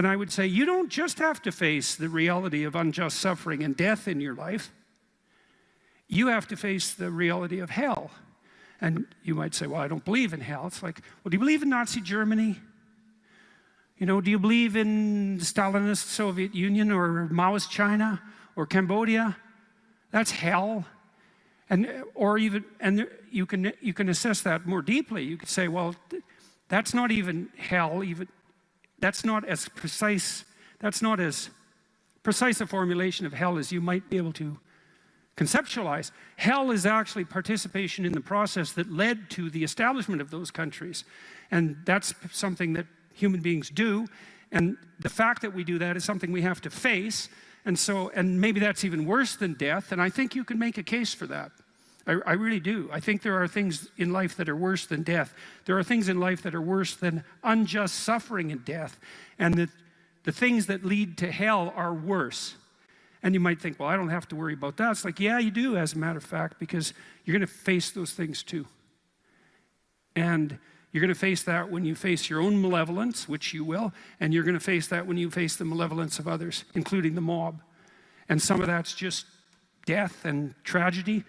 And I would say, you don't just have to face the reality of unjust suffering and death in your life. You have to face the reality of hell. And you might say, well, I don't believe in hell. It's like, well, do you believe in Nazi Germany? You know, do you believe in the Stalinist Soviet Union or Maoist China or Cambodia? That's hell. And you can assess that more deeply. You could say, well, that's not even hell. That's not as precise a formulation of hell as you might be able to conceptualize. Hell is actually participation in the process that led to the establishment of those countries. And that's something that human beings do. And the fact that we do that is something we have to face. And maybe that's even worse than death. And I think you can make a case for that. I really do. I think there are things in life that are worse than death. There are things in life that are worse than unjust suffering and death. And the things that lead to hell are worse. And you might think, well, I don't have to worry about that. It's like, yeah, you do, as a matter of fact, because you're going to face those things too. And you're going to face that when you face your own malevolence, which you will, and you're going to face that when you face the malevolence of others, including the mob. And some of that's just death and tragedy,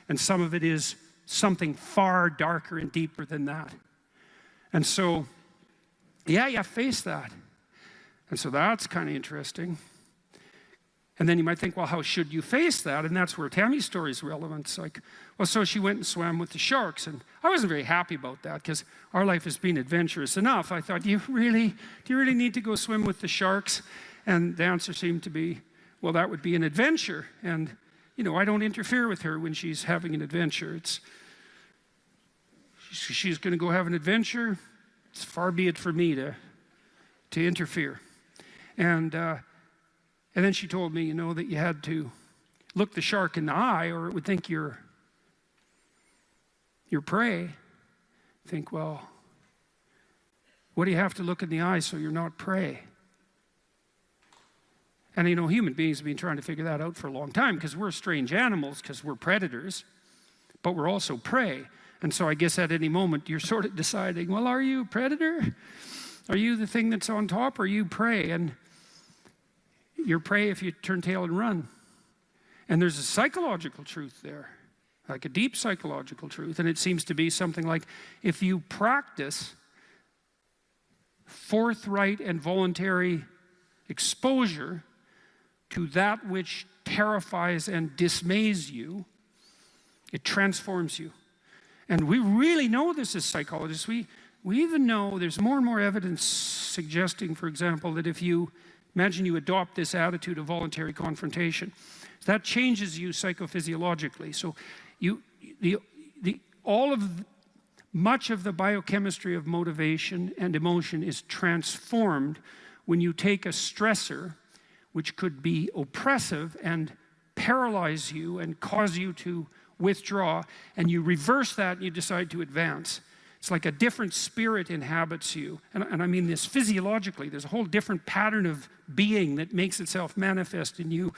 and some of it is something far darker and deeper than that. And so, yeah, you face that. And so that's kind of interesting. And then you might think, well, how should you face that? And that's where Tammy's story is relevant. It's like, well, so she went and swam with the sharks. And I wasn't very happy about that because our life has been adventurous enough. I thought, do you really need to go swim with the sharks? And the answer seemed to be, well, that would be an adventure. And, you know, I don't interfere with her when she's having an adventure. She's going to go have an adventure. It's far be it for me to interfere. And then she told me, you know, that you had to look the shark in the eye or it would think you're prey. Think, well, what do you have to look in the eye so you're not prey? And, you know, human beings have been trying to figure that out for a long time because we're strange animals because we're predators, but we're also prey. And so I guess at any moment you're sort of deciding, well, are you a predator? Are you the thing that's on top or are you prey? And you're prey if you turn tail and run. And there's a psychological truth there, like a deep psychological truth. And it seems to be something like if you practice forthright and voluntary exposure to that which terrifies and dismays you, it transforms you. And we really know this as psychologists. We even know there's more and more evidence suggesting, for example, that if you imagine you adopt this attitude of voluntary confrontation, that changes you psychophysiologically. So much of the biochemistry of motivation and emotion is transformed when you take a stressor which could be oppressive and paralyze you and cause you to withdraw, and you reverse that and you decide to advance. It's like a different spirit inhabits you. And I mean this physiologically. There's a whole different pattern of being that makes itself manifest in you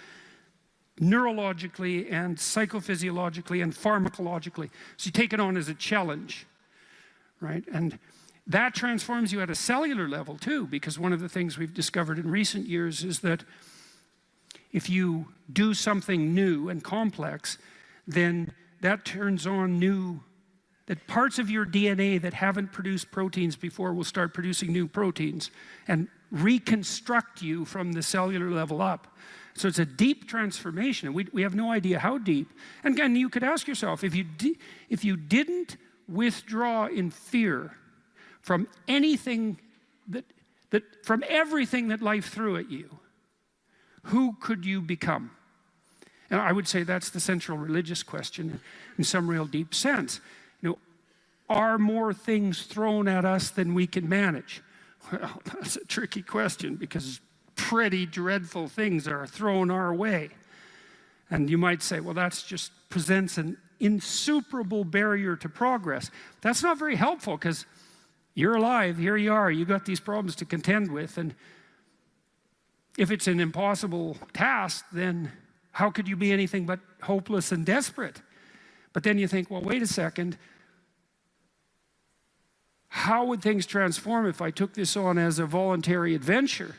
neurologically and psychophysiologically and pharmacologically. So you take it on as a challenge, right? And that transforms you at a cellular level too, because one of the things we've discovered in recent years is that if you do something new and complex, then that turns on that parts of your DNA that haven't produced proteins before will start producing new proteins and reconstruct you from the cellular level up. So it's a deep transformation. We have no idea how deep. And again, you could ask yourself, if you didn't withdraw in fear from anything from everything that life threw at you, who could you become? And I would say that's the central religious question in some real deep sense. You know, are more things thrown at us than we can manage? Well, that's a tricky question because pretty dreadful things are thrown our way. And you might say, well, that just presents an insuperable barrier to progress. That's not very helpful because you're alive, here you are, you got these problems to contend with, and if it's an impossible task, then how could you be anything but hopeless and desperate? But then you think, well, wait a second, how would things transform if I took this on as a voluntary adventure?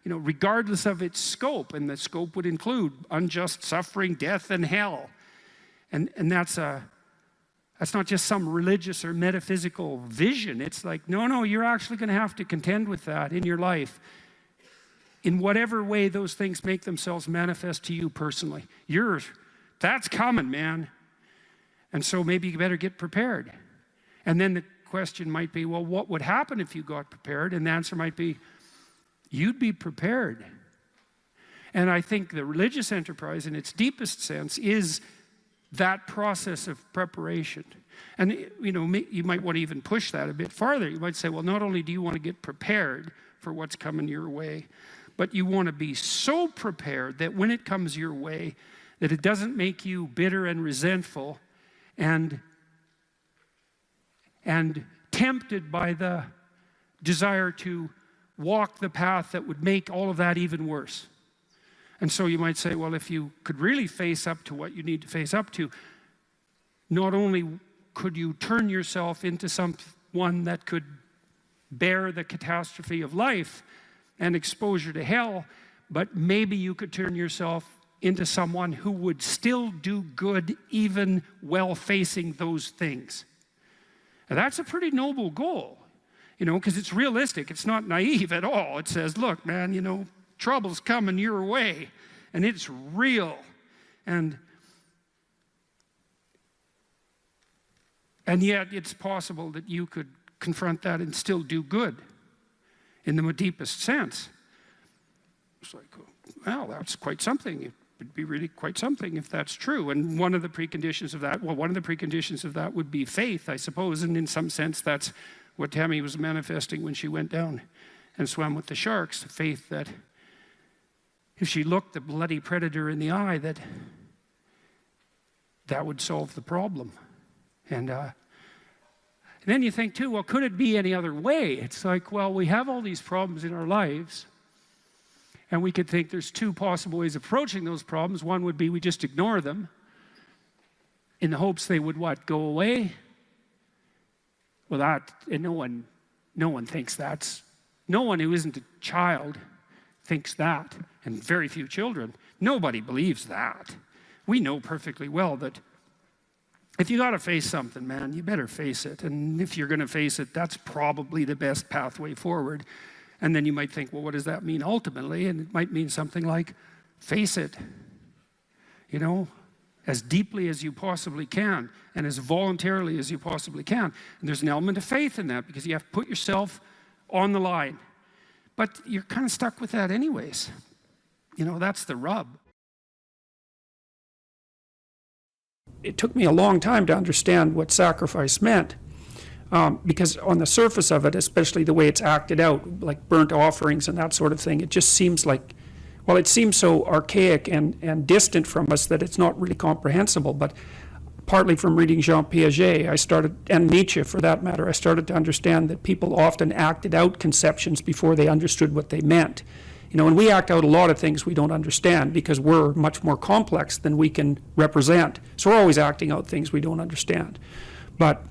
You know, regardless of its scope, and the scope would include unjust suffering, death, and hell. And that's not just some religious or metaphysical vision. It's like, no, you're actually going to have to contend with that in your life, in whatever way those things make themselves manifest to you personally. That's coming, man. And so maybe you better get prepared. And then the question might be, well, what would happen if you got prepared? And the answer might be, you'd be prepared. And I think the religious enterprise in its deepest sense is that process of preparation. And you know, you might want to even push that a bit farther. You might say, well, not only do you want to get prepared for what's coming your way, but you want to be so prepared that when it comes your way, that it doesn't make you bitter and resentful and tempted by the desire to walk the path that would make all of that even worse. And so you might say, well, if you could really face up to what you need to face up to, not only could you turn yourself into someone that could bear the catastrophe of life and exposure to hell, but maybe you could turn yourself into someone who would still do good even while facing those things. And that's a pretty noble goal, you know, because it's realistic. It's not naive at all. It says, look, man, you know, trouble's coming your way, and it's real. And yet it's possible that you could confront that and still do good in the deepest sense. It's like, well, that's quite something. It would be really quite something if that's true. And one of the preconditions of that would be faith, I suppose. And in some sense, that's what Tammy was manifesting when she went down and swam with the sharks. Faith that if she looked the bloody predator in the eye, that would solve the problem. And then you think too, well, could it be any other way? It's like, well, we have all these problems in our lives, and we could think there's two possible ways of approaching those problems. One would be we just ignore them in the hopes they would what? Go away? Well, and no one thinks that's, no one who isn't a child thinks that, and very few children. Nobody believes that. We know perfectly well that if you got to face something, man, you better face it. And if you're going to face it, that's probably the best pathway forward. And then you might think, well, what does that mean ultimately? And it might mean something like, face it, you know, as deeply as you possibly can and as voluntarily as you possibly can. And there's an element of faith in that because you have to put yourself on the line. But you're kind of stuck with that anyways. You know, that's the rub. It took me a long time to understand what sacrifice meant. Because on the surface of it, especially the way it's acted out, like burnt offerings and that sort of thing, it just seems like, well, it seems so archaic and distant from us that it's not really comprehensible. But partly from reading Jean Piaget, and Nietzsche for that matter, I started to understand that people often acted out conceptions before they understood what they meant. You know, and we act out a lot of things we don't understand because we're much more complex than we can represent. So we're always acting out things we don't understand. But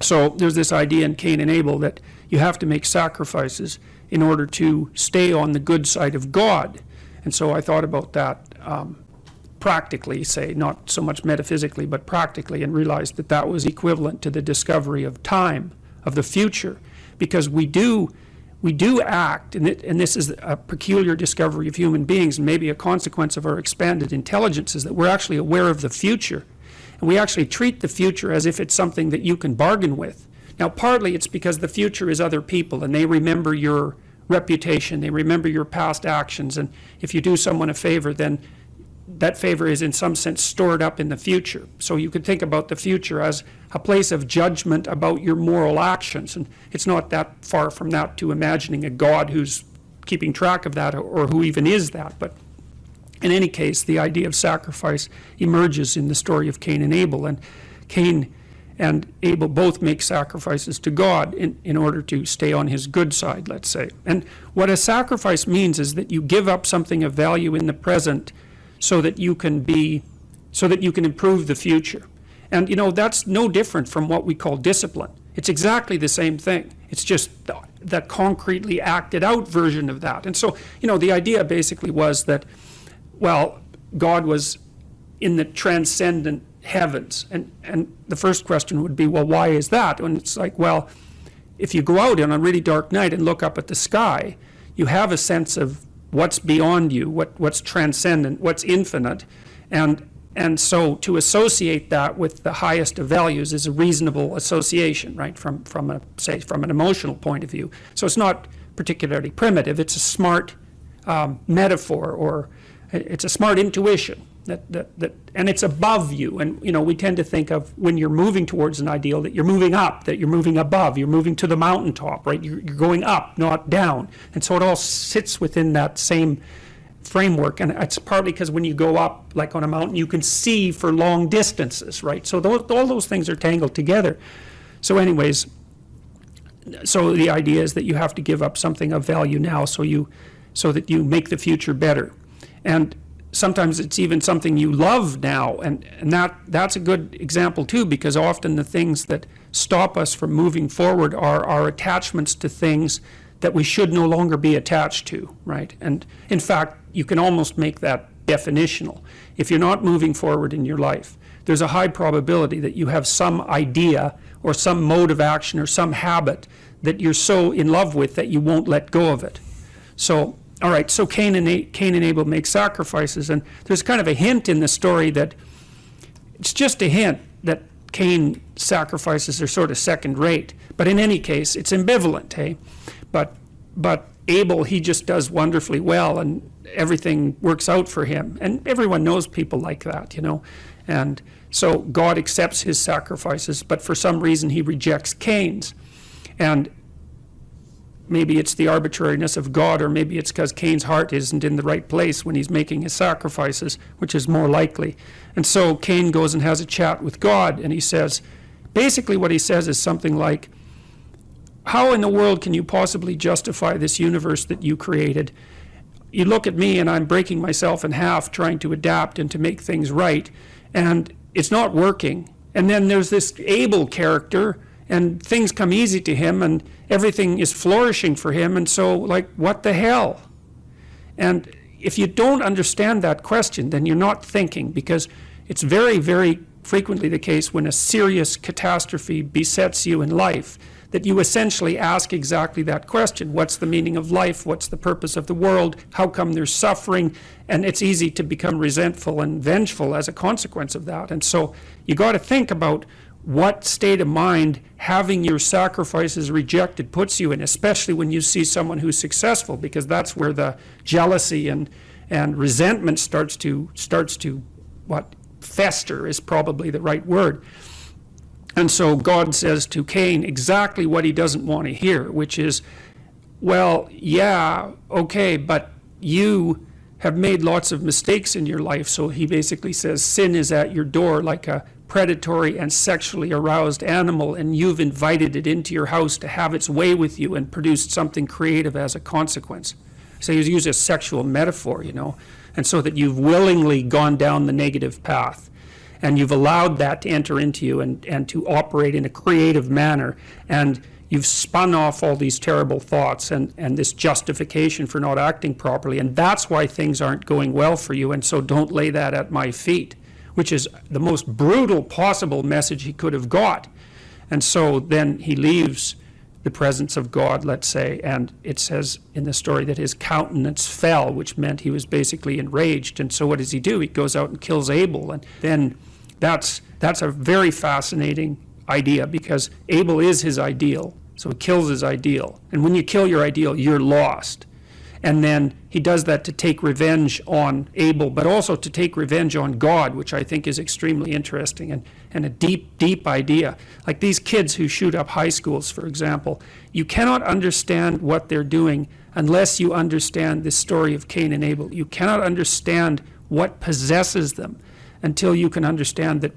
so there's this idea in Cain and Abel that you have to make sacrifices in order to stay on the good side of God. And so I thought about that practically, say, not so much metaphysically, but practically, and realized that that was equivalent to the discovery of time, of the future, because we do act, and this is a peculiar discovery of human beings, and maybe a consequence of our expanded intelligence, is that we're actually aware of the future. And we actually treat the future as if it's something that you can bargain with. Now, partly it's because the future is other people, and they remember your reputation, they remember your past actions, and if you do someone a favor, then that favor is in some sense stored up in the future. So you could think about the future as a place of judgment about your moral actions, and it's not that far from that to imagining a God who's keeping track of that, or who even is that. But in any case, the idea of sacrifice emerges in the story of Cain and Abel, and Cain and Abel both make sacrifices to God in order to stay on his good side, let's say. And what a sacrifice means is that you give up something of value in the present so that you can improve the future. And you know, that's no different from what we call discipline. It's exactly the same thing. It's just the concretely acted out version of that. And so, the idea basically was that, well, God was in the transcendent heavens. And the first question would be, well, why is that? And it's like, well, if you go out on a really dark night and look up at the sky, you have a sense of what's beyond you, what's transcendent, what's infinite. And so to associate that with the highest of values is a reasonable association, right, from an emotional point of view. So it's not particularly primitive. It's a smart metaphor, or it's a smart intuition and it's above you. And we tend to think of, when you're moving towards an ideal, that you're moving up, that you're moving above, you're moving to the mountaintop, right? You're going up, not down. And so it all sits within that same framework. And it's partly because when you go up, like on a mountain, you can see for long distances, right? So all those things are tangled together. So anyways, so the idea is that you have to give up something of value now so that you make the future better. And sometimes it's even something you love now, and that's a good example too, because often the things that stop us from moving forward are our attachments to things that we should no longer be attached to, right? And in fact, you can almost make that definitional. If you're not moving forward in your life, there's a high probability that you have some idea or some mode of action or some habit that you're so in love with that you won't let go of it. So, all right, so Cain and Abel make sacrifices, and there's kind of a hint in the story that it's just a hint that Cain's sacrifices are sort of second rate. But in any case, it's ambivalent, hey? But Abel, he just does wonderfully well, and everything works out for him. And everyone knows people like that, And so God accepts his sacrifices, but for some reason he rejects Cain's. And maybe it's the arbitrariness of God, or maybe it's because Cain's heart isn't in the right place when he's making his sacrifices, which is more likely. And so Cain goes and has a chat with God, and he says, basically what he says is something like, how in the world can you possibly justify this universe that you created? You look at me and I'm breaking myself in half trying to adapt and to make things right, and it's not working. And then there's this Abel character, and things come easy to him, and everything is flourishing for him, and so, like, what the hell? And if you don't understand that question, then you're not thinking, because it's very, very frequently the case when a serious catastrophe besets you in life, that you essentially ask exactly that question. What's the meaning of life? What's the purpose of the world? How come there's suffering? And it's easy to become resentful and vengeful as a consequence of that. And so you got to think about what state of mind having your sacrifices rejected puts you in, especially when you see someone who's successful, because that's where the jealousy and resentment starts to fester is probably the right word. And so God says to Cain exactly what he doesn't want to hear, which is, well, yeah, okay, but you have made lots of mistakes in your life. So he basically says sin is at your door like a predatory and sexually aroused animal, and you've invited it into your house to have its way with you and produced something creative as a consequence. So he uses a sexual metaphor, and so that you've willingly gone down the negative path. And you've allowed that to enter into you and to operate in a creative manner. And you've spun off all these terrible thoughts and this justification for not acting properly. And that's why things aren't going well for you. And so don't lay that at my feet, which is the most brutal possible message he could have got. And so then he leaves the presence of God, let's say, and it says in the story that his countenance fell, which meant he was basically enraged. And so what does he do? He goes out and kills Abel. And then that's a very fascinating idea, because Abel is his ideal, so he kills his ideal. And when you kill your ideal, you're lost. And then he does that to take revenge on Abel, but also to take revenge on God, which I think is extremely interesting and a deep, deep idea. Like these kids who shoot up high schools, for example, you cannot understand what they're doing unless you understand the story of Cain and Abel. You cannot understand what possesses them until you can understand that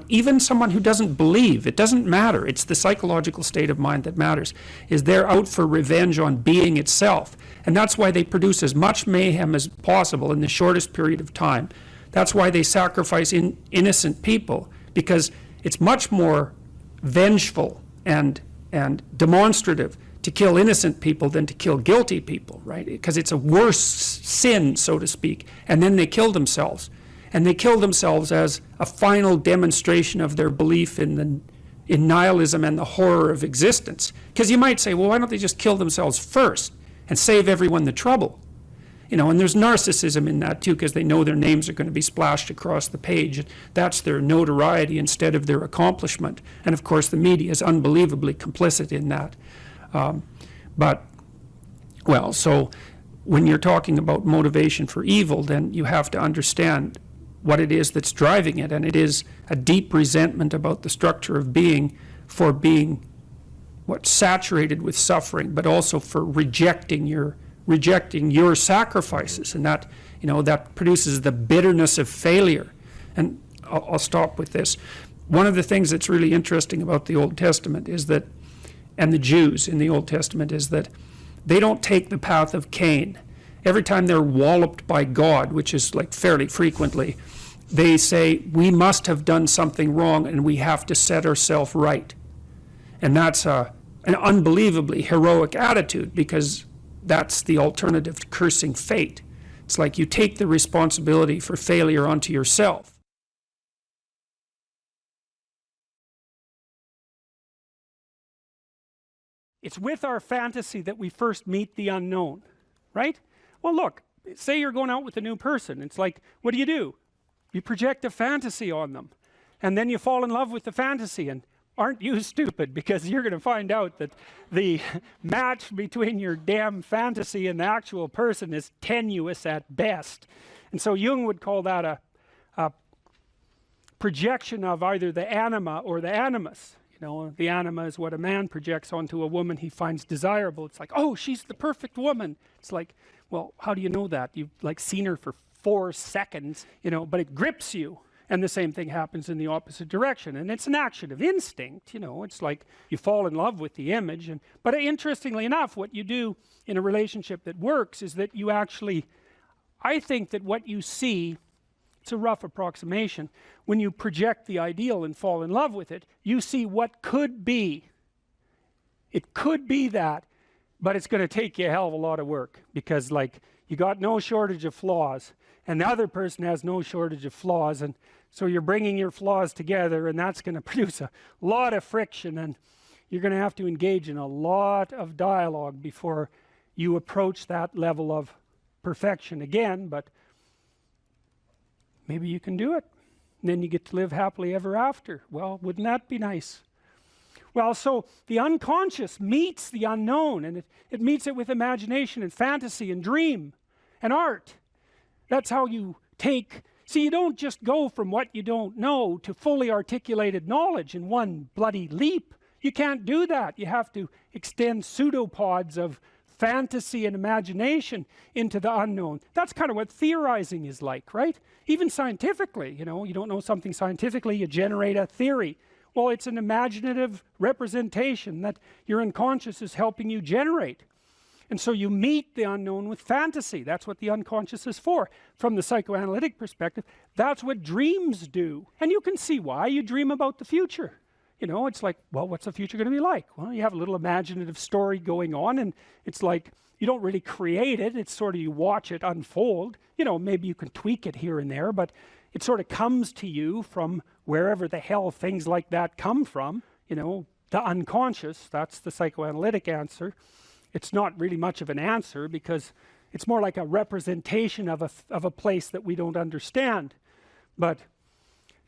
even someone who doesn't believe, it doesn't matter, it's the psychological state of mind that matters, is they're out for revenge on being itself. And that's why they produce as much mayhem as possible in the shortest period of time. That's why they sacrifice innocent people, because it's much more vengeful and demonstrative to kill innocent people than to kill guilty people, right? Because it's a worse sin, so to speak. And then they kill themselves. And they kill themselves as a final demonstration of their belief in nihilism and the horror of existence. Because you might say, well, why don't they just kill themselves first and save everyone the trouble? You know, and there's narcissism in that too, because they know their names are going to be splashed across the page. That's their notoriety instead of their accomplishment. And of course, the media is unbelievably complicit in that. So when you're talking about motivation for evil, then you have to understand what it is that's driving it, and it is a deep resentment about the structure of being, for being saturated with suffering, but also for rejecting your sacrifices, and that, you know, that produces the bitterness of failure. And I'll stop with this. One of the things that's really interesting about the Old Testament is that, and the Jews in the Old Testament, is that they don't take the path of Cain. Every time they're walloped by God, which is like fairly frequently, they say, we must have done something wrong and we have to set ourselves right. And that's an unbelievably heroic attitude, because that's the alternative to cursing fate. It's like you take the responsibility for failure onto yourself. It's with our fantasy that we first meet the unknown, right? Well, look, say you're going out with a new person. It's like, what do? You project a fantasy on them, and then you fall in love with the fantasy. And aren't you stupid? Because you're going to find out that the match between your damn fantasy and the actual person is tenuous at best. And so Jung would call that a projection of either the anima or the animus. You know, the anima is what a man projects onto a woman he finds desirable. It's like, oh, she's the perfect woman. It's like, well, how do you know that? You've like seen her for 4 seconds, you know, but it grips you. And the same thing happens in the opposite direction. And it's an action of instinct, you know. It's like you fall in love with the image. But interestingly enough, what you do in a relationship that works is that you actually, I think that what you see, it's a rough approximation, when you project the ideal and fall in love with it, you see what could be. It could be that, but it's going to take you a hell of a lot of work, because like you got no shortage of flaws, and the other person has no shortage of flaws, and so you're bringing your flaws together, and that's going to produce a lot of friction, and you're going to have to engage in a lot of dialogue before you approach that level of perfection again. But maybe you can do it, and then you get to live happily ever after. Well, wouldn't that be nice? Well, so the unconscious meets the unknown, and it meets it with imagination and fantasy and dream and art. That's how you take, see, you don't just go from what you don't know to fully articulated knowledge in one bloody leap. You can't do that. You have to extend pseudopods of fantasy and imagination into the unknown. That's kind of what theorizing is like, right? Even scientifically, you know, you don't know something scientifically, you generate a theory. Well, it's an imaginative representation that your unconscious is helping you generate. And so you meet the unknown with fantasy. That's what the unconscious is for. From the psychoanalytic perspective, that's what dreams do. And you can see why. You dream about the future. You know, it's like, well, what's the future going to be like? Well, you have a little imaginative story going on, and it's like, you don't really create it. It's sort of, you watch it unfold. You know, maybe you can tweak it here and there, but it sort of comes to you from wherever the hell things like that come from. You know, the unconscious, that's the psychoanalytic answer. It's not really much of an answer, because it's more like a representation of a place that we don't understand. But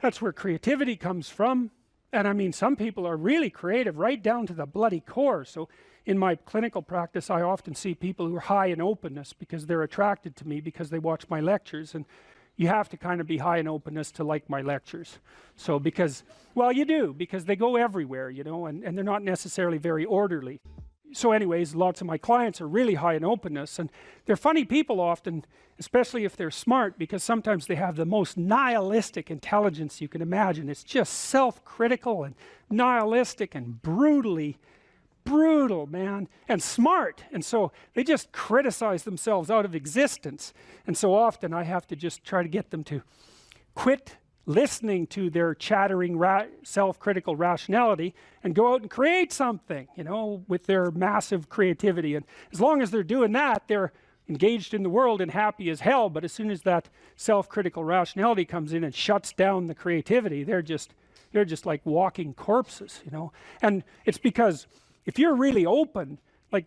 that's where creativity comes from. And I mean, some people are really creative right down to the bloody core. So in my clinical practice, I often see people who are high in openness because they're attracted to me because they watch my lectures. And you have to kind of be high in openness to like my lectures. So because, well, you do, because they go everywhere, you know, and they're not necessarily very orderly. So anyways, lots of my clients are really high in openness, and they're funny people often, especially if they're smart, because sometimes they have the most nihilistic intelligence you can imagine. It's just self-critical and nihilistic and brutally brutal, man, and smart. And so they just criticize themselves out of existence. And so often I have to just try to get them to quit listening to their chattering self-critical rationality and go out and create something, you know, with their massive creativity. And as long as they're doing that, they're engaged in the world and happy as hell. But as soon as that self-critical rationality comes in and shuts down the creativity, they're just like walking corpses, you know. And it's because if you're really open, like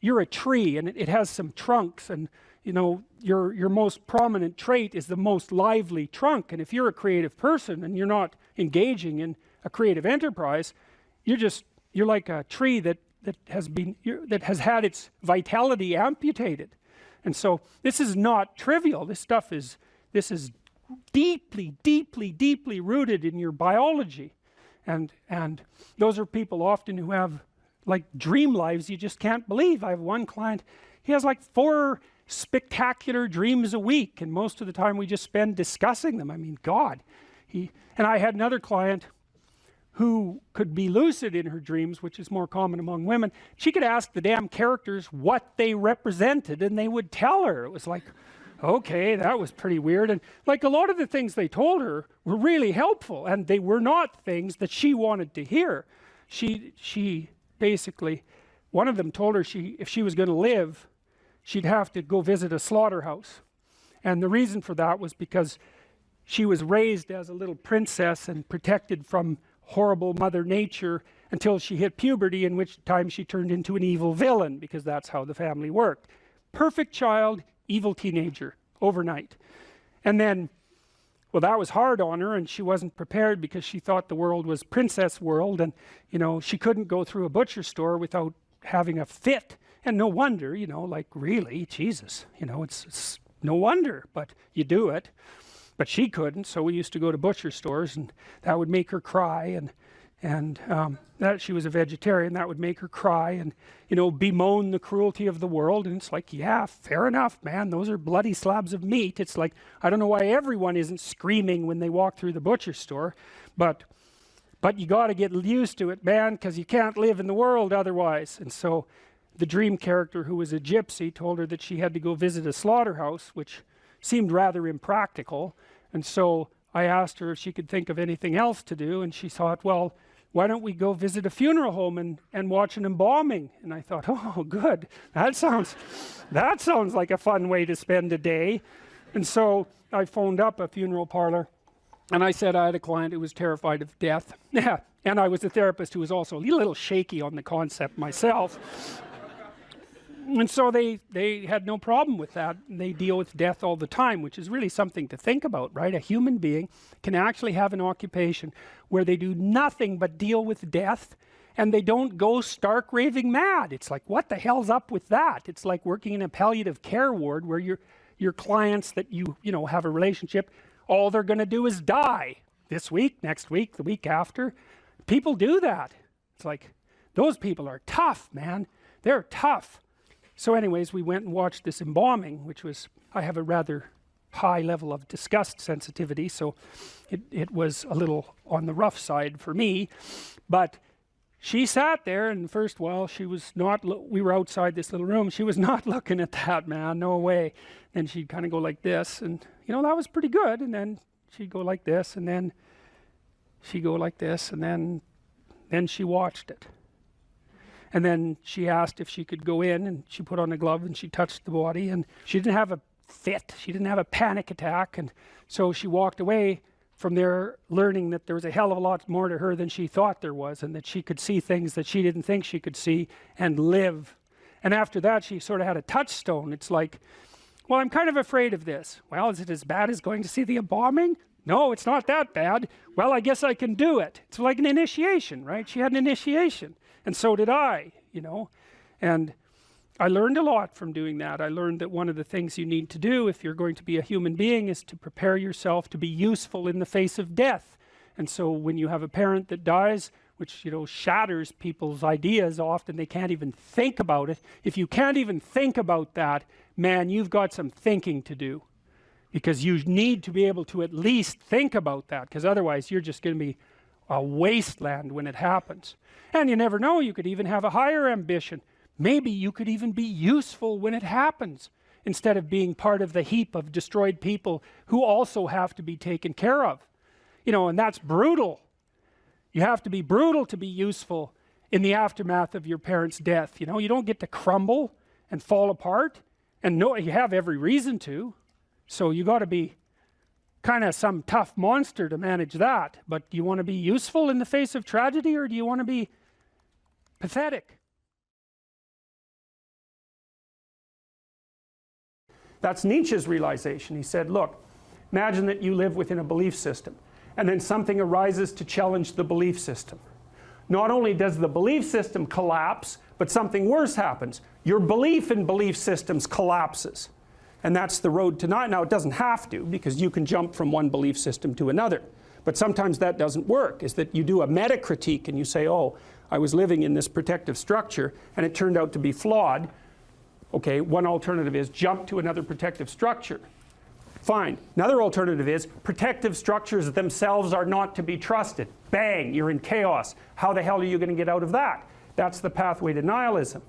you're a tree and it has some trunks, and you know, your most prominent trait is the most lively trunk. And if you're a creative person and you're not engaging in a creative enterprise, you're like a tree that has had its vitality amputated. And so this is not trivial. This is deeply, deeply, deeply rooted in your biology. And those are people often who have like dream lives you just can't believe. I have one client, he has like 4 spectacular dreams a week, and most of the time we just spend discussing them. I mean, God. And I had another client who could be lucid in her dreams, which is more common among women. She could ask the damn characters what they represented and they would tell her. It was like, okay, that was pretty weird. And like a lot of the things they told her were really helpful, and they were not things that she wanted to hear. She basically, one of them told her if she was going to live, she'd have to go visit a slaughterhouse. And the reason for that was because she was raised as a little princess and protected from horrible Mother Nature until she hit puberty, in which time she turned into an evil villain, because that's how the family worked. Perfect child, evil teenager, overnight. And then, well, that was hard on her, and she wasn't prepared because she thought the world was princess world, and you know, she couldn't go through a butcher store without having a fit. And no wonder, you know, like really, Jesus, you know, it's no wonder, but you do it. But she couldn't, so we used to go to butcher stores, and that would make her cry, and that she was a vegetarian, that would make her cry, and you know, bemoan the cruelty of the world. And it's like, yeah, fair enough, man, those are bloody slabs of meat. It's like, I don't know why everyone isn't screaming when they walk through the butcher store, but you got to get used to it, man, because you can't live in the world otherwise. And so the dream character, who was a gypsy, told her that she had to go visit a slaughterhouse, which seemed rather impractical. And so I asked her if she could think of anything else to do, and she thought, well, why don't we go visit a funeral home and watch an embalming? And I thought, oh, good, that sounds like a fun way to spend a day. And so I phoned up a funeral parlor, and I said I had a client who was terrified of death. Yeah, and I was a therapist who was also a little shaky on the concept myself. And so they had no problem with that. They deal with death all the time, which is really something to think about, right? A human being can actually have an occupation where they do nothing but deal with death, and they don't go stark raving mad. It's like, what the hell's up with that? It's like working in a palliative care ward where your clients that you know have a relationship, all they're going to do is die this week, next week, the week after. People do that. It's like, those people are tough, man. They're tough. So anyways, we went and watched this embalming, which was, I have a rather high level of disgust sensitivity, so it was a little on the rough side for me. But she sat there, and first while she was not, we were outside this little room, she was not looking at that, man, no way. Then she'd kind of go like this, and you know, that was pretty good. And then she'd go like this, and then she'd go like this, and then she watched it. And then she asked if she could go in, and she put on a glove and she touched the body, and she didn't have a fit, she didn't have a panic attack. And so she walked away from there learning that there was a hell of a lot more to her than she thought there was, and that she could see things that she didn't think she could see and live. And after that, she sort of had a touchstone. It's like, well, I'm kind of afraid of this. Well, is it as bad as going to see the embalming? No, it's not that bad. Well, I guess I can do it. It's like an initiation, right? She had an initiation. And so did I, you know. And I learned a lot from doing that. I learned that one of the things you need to do if you're going to be a human being is to prepare yourself to be useful in the face of death. And so when you have a parent that dies, which, you know, shatters people's ideas, often they can't even think about it. If you can't even think about that, man, you've got some thinking to do. Because you need to be able to at least think about that, because otherwise you're just going to be a wasteland when it happens. And you never know, you could even have a higher ambition. Maybe you could even be useful when it happens, instead of being part of the heap of destroyed people who also have to be taken care of. You know, and that's brutal. You have to be brutal to be useful in the aftermath of your parents' death. You know, you don't get to crumble and fall apart, and no, you have every reason to. So you got to be kind of some tough monster to manage that. But do you want to be useful in the face of tragedy, or do you want to be pathetic? That's Nietzsche's realization. He said, look, imagine that you live within a belief system, and then something arises to challenge the belief system. Not only does the belief system collapse, but something worse happens. Your belief in belief systems collapses. And that's the road to not. Now, it doesn't have to, because you can jump from one belief system to another. But sometimes that doesn't work, is that you do a meta-critique and you say, oh, I was living in this protective structure and it turned out to be flawed. Okay, one alternative is jump to another protective structure. Fine. Another alternative is protective structures themselves are not to be trusted. Bang, you're in chaos. How the hell are you going to get out of that? That's the pathway to nihilism.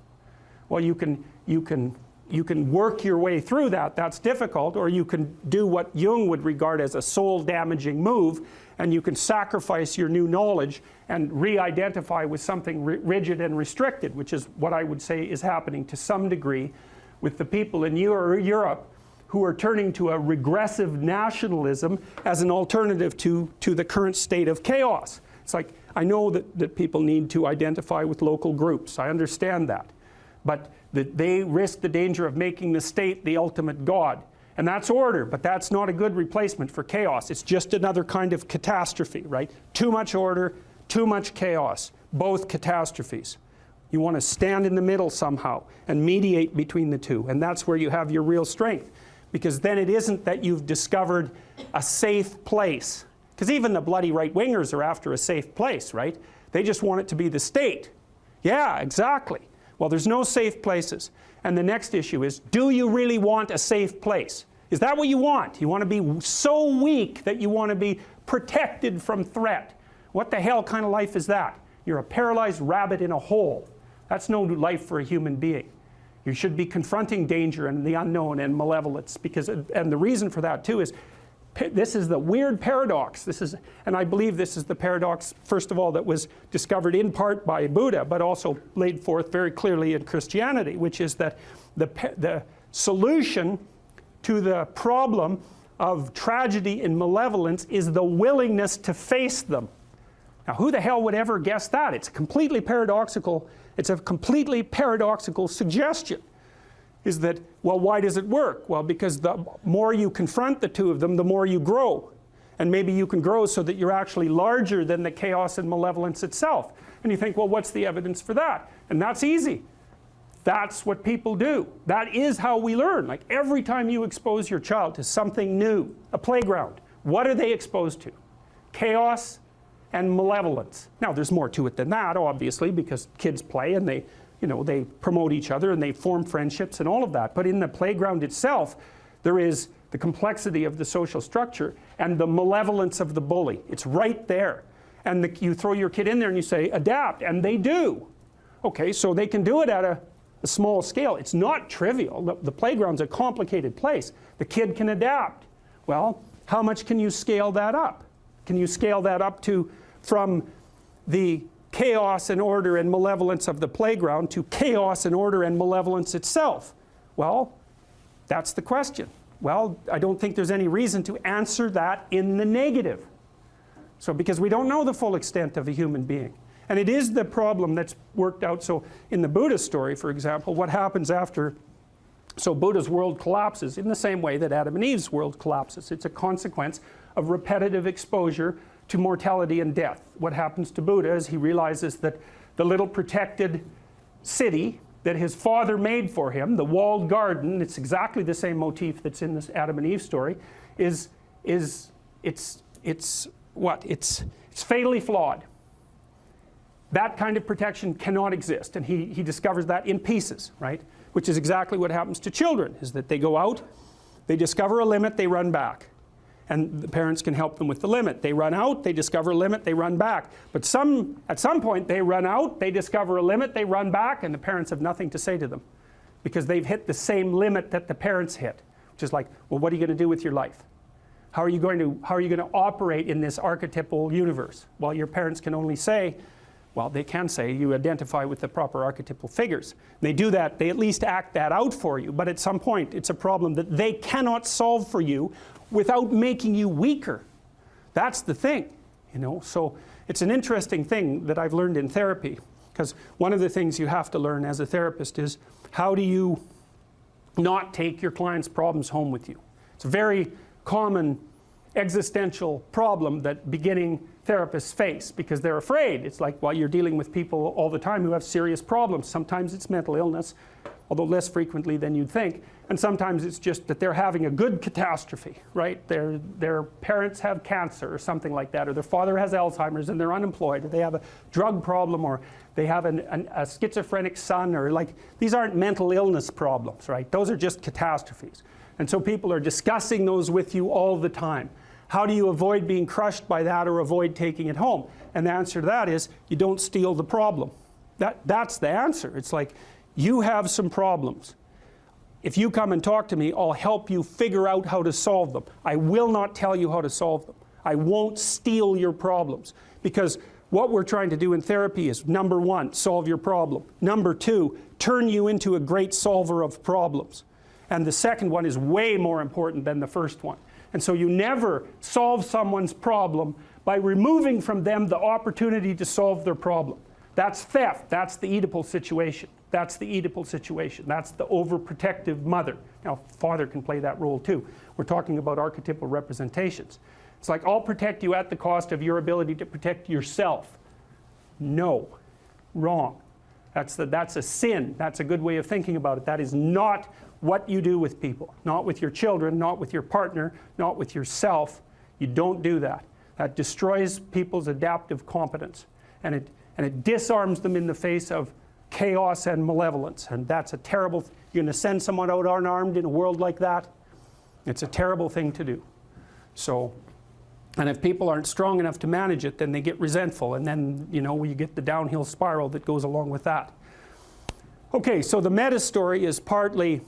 Well, you can work your way through that. That's difficult. Or you can do what Jung would regard as a soul-damaging move, and you can sacrifice your new knowledge and re-identify with something rigid and restricted, which is what I would say is happening to some degree with the people in Europe who are turning to a regressive nationalism as an alternative to the current state of chaos. It's like, I know that people need to identify with local groups. I understand that. But they risk the danger of making the state the ultimate God. And that's order, but that's not a good replacement for chaos. It's just another kind of catastrophe, right? Too much order, too much chaos, both catastrophes. You want to stand in the middle somehow and mediate between the two, and that's where you have your real strength. Because then it isn't that you've discovered a safe place. Because even the bloody right-wingers are after a safe place, right? They just want it to be the state. Yeah, exactly. Well, there's no safe places. And the next issue is, do you really want a safe place? Is that what you want? You want to be so weak that you want to be protected from threat? What the hell kind of life is that? You're a paralyzed rabbit in a hole. That's no life for a human being. You should be confronting danger and the unknown and malevolence, because, and the reason for that too is, this is the weird paradox. And I believe this is the paradox, first of all, that was discovered in part by Buddha, but also laid forth very clearly in Christianity, which is that the solution to the problem of tragedy and malevolence is the willingness to face them. Now, who the hell would ever guess that? It's completely paradoxical. It's a completely paradoxical suggestion. Is that, well, why does it work? Well, because the more you confront the two of them, the more you grow. And maybe you can grow so that you're actually larger than the chaos and malevolence itself. And you think, well, what's the evidence for that? And that's easy. That's what people do. That is how we learn. Like, every time you expose your child to something new, a playground, what are they exposed to? Chaos and malevolence. Now, there's more to it than that, obviously, because kids play and they promote each other and they form friendships and all of that. But in the playground itself, there is the complexity of the social structure and the malevolence of the bully. It's right there. And you throw your kid in there and you say, adapt, and they do. Okay, so they can do it at a small scale. It's not trivial. The playground's a complicated place. The kid can adapt. Well, how much can you scale that up? Can you scale that up to, from the chaos and order and malevolence of the playground to chaos and order and malevolence itself? Well, that's the question. Well, I don't think there's any reason to answer that in the negative. So, because we don't know the full extent of a human being. And it is the problem that's worked out. So in the Buddha story, for example, what happens after, so Buddha's world collapses in the same way that Adam and Eve's world collapses. It's a consequence of repetitive exposure to mortality and death. What happens to Buddha is he realizes that the little protected city that his father made for him, the walled garden, it's exactly the same motif that's in this Adam and Eve story, it's fatally flawed. That kind of protection cannot exist, and he discovers that in pieces, right? Which is exactly what happens to children, is that they go out, they discover a limit, they run back. And the parents can help them with the limit. They run out, they discover a limit, they run back. But at some point they run out, they discover a limit, they run back, and the parents have nothing to say to them. Because they've hit the same limit that the parents hit. Which is like, well, what are you going to do with your life? How are you going to operate in this archetypal universe? Well, your parents can only say, well, they can say you identify with the proper archetypal figures. They do that, they at least act that out for you, but at some point it's a problem that they cannot solve for you without making you weaker. That's the thing, you know. So it's an interesting thing that I've learned in therapy, because one of the things you have to learn as a therapist is how do you not take your client's problems home with you. It's a very common existential problem that beginning therapists face because they're afraid. It's like, well, you're dealing with people all the time who have serious problems. Sometimes it's mental illness, although less frequently than you'd think. And sometimes it's just that they're having a good catastrophe, right? Their parents have cancer or something like that, or their father has Alzheimer's and they're unemployed, or they have a drug problem, or they have a schizophrenic son, or like, these aren't mental illness problems, right? Those are just catastrophes. And so people are discussing those with you all the time. How do you avoid being crushed by that or avoid taking it home? And the answer to that is you don't steal the problem. That's the answer. It's like, you have some problems. If you come and talk to me, I'll help you figure out how to solve them. I will not tell you how to solve them. I won't steal your problems. Because what we're trying to do in therapy is, number one, solve your problem. Number two, turn you into a great solver of problems. And the second one is way more important than the first one. And so you never solve someone's problem by removing from them the opportunity to solve their problem. That's theft. That's the Oedipal situation. That's the Oedipal situation. That's the overprotective mother. Now, father can play that role too. We're talking about archetypal representations. It's like, I'll protect you at the cost of your ability to protect yourself. No. Wrong. That's a sin. That's a good way of thinking about it. That is not what you do with people. Not with your children, not with your partner, not with yourself. You don't do that. That destroys people's adaptive competence. And it disarms them in the face of chaos and malevolence. And that's a terrible, you're going to send someone out unarmed in a world like that? It's a terrible thing to do. So, and if people aren't strong enough to manage it, then they get resentful. And then, you know, you get the downhill spiral that goes along with that. Okay, so the meta story is partly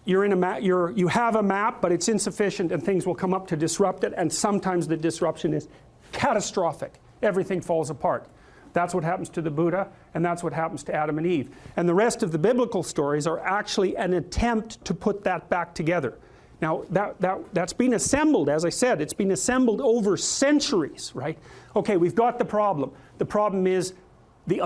you have a map, but it's insufficient and things will come up to disrupt it, and sometimes the disruption is catastrophic. Everything falls apart. That's what happens to the Buddha, and that's what happens to Adam and Eve. And the rest of the biblical stories are actually an attempt to put that back together. Now, that's been assembled, as I said, it's been assembled over centuries, right? Okay, we've got the problem. The problem is the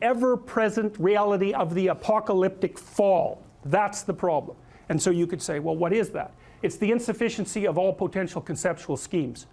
ever-present reality of the apocalyptic fall. That's the problem. And so you could say, well, what is that? It's the insufficiency of all potential conceptual schemes.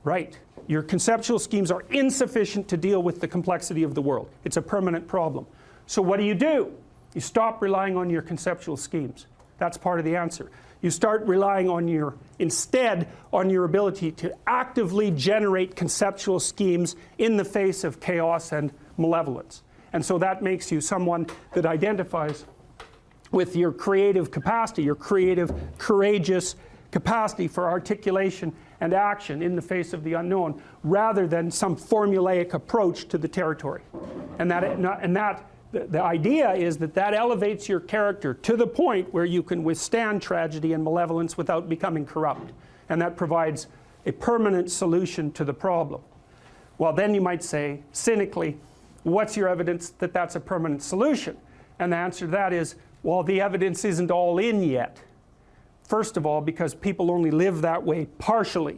Right. Your conceptual schemes are insufficient to deal with the complexity of the world. It's a permanent problem. So what do? You stop relying on your conceptual schemes. That's part of the answer. You start relying on instead on your ability to actively generate conceptual schemes in the face of chaos and malevolence. And so that makes you someone that identifies with your creative capacity, your creative, courageous capacity for articulation and action in the face of the unknown, rather than some formulaic approach to the territory. And the idea is that elevates your character to the point where you can withstand tragedy and malevolence without becoming corrupt. And that provides a permanent solution to the problem. Well, then you might say, cynically, what's your evidence that that's a permanent solution? And the answer to that is, well, the evidence isn't all in yet. First of all, because people only live that way partially.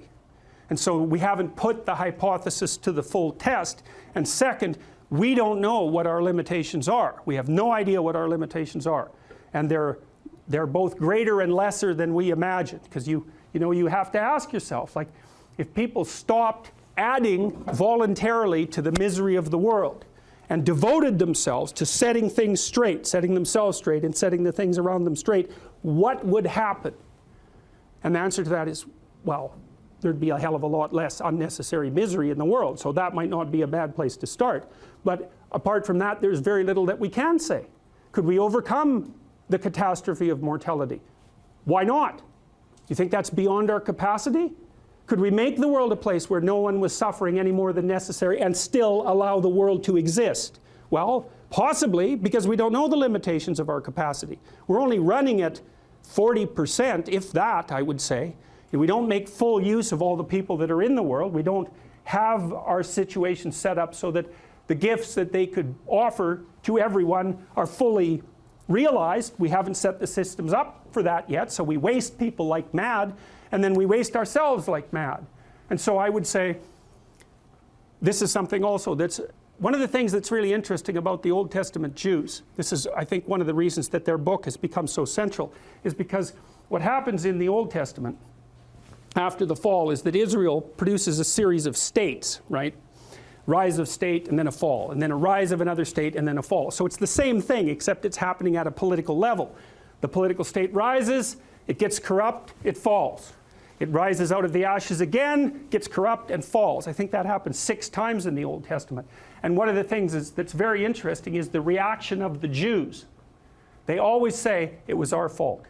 And so we haven't put the hypothesis to the full test. And second, we don't know what our limitations are. We have no idea what our limitations are. And they're both greater and lesser than we imagined. Because you have to ask yourself, like, if people stopped adding voluntarily to the misery of the world and devoted themselves to setting things straight, setting themselves straight and setting the things around them straight, what would happen? And the answer to that is, well, there'd be a hell of a lot less unnecessary misery in the world. So that might not be a bad place to start. But apart from that, there's very little that we can say. Could we overcome the catastrophe of mortality? Why not? You think that's beyond our capacity? Could we make the world a place where no one was suffering any more than necessary and still allow the world to exist? Well, possibly, because we don't know the limitations of our capacity. We're only running it 40%, if that, I would say. We don't make full use of all the people that are in the world. We don't have our situation set up so that the gifts that they could offer to everyone are fully realized. We haven't set the systems up for that yet, so we waste people like mad, and then we waste ourselves like mad. And so I would say this is something also that's one of the things that's really interesting about the Old Testament Jews. This is, I think, one of the reasons that their book has become so central, is because what happens in the Old Testament after the fall is that Israel produces a series of states, right? Rise of state and then a fall, and then a rise of another state and then a fall. So it's the same thing, except it's happening at a political level. The political state rises, it gets corrupt, it falls. It rises out of the ashes again, gets corrupt, and falls. I think that happens 6 times in the Old Testament. And one of the things that's very interesting is the reaction of the Jews. They always say, it was our fault.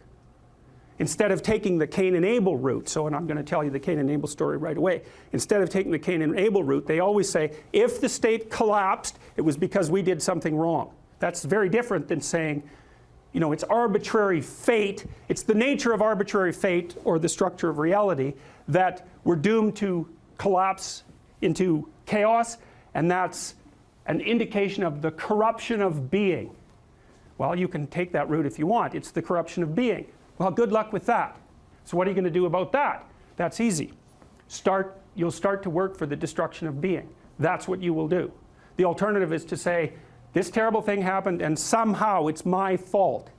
Instead of taking the Cain and Abel route, and I'm going to tell you the Cain and Abel story right away. Instead of taking the Cain and Abel route, they always say, if the state collapsed, it was because we did something wrong. That's very different than saying, you know, it's arbitrary fate. It's the nature of arbitrary fate, or the structure of reality, that we're doomed to collapse into chaos, and that's an indication of the corruption of being. Well, you can take that route if you want. It's the corruption of being. Well, good luck with that. So what are you going to do about that? That's easy. You'll start to work for the destruction of being. That's what you will do. The alternative is to say, this terrible thing happened and somehow it's my fault.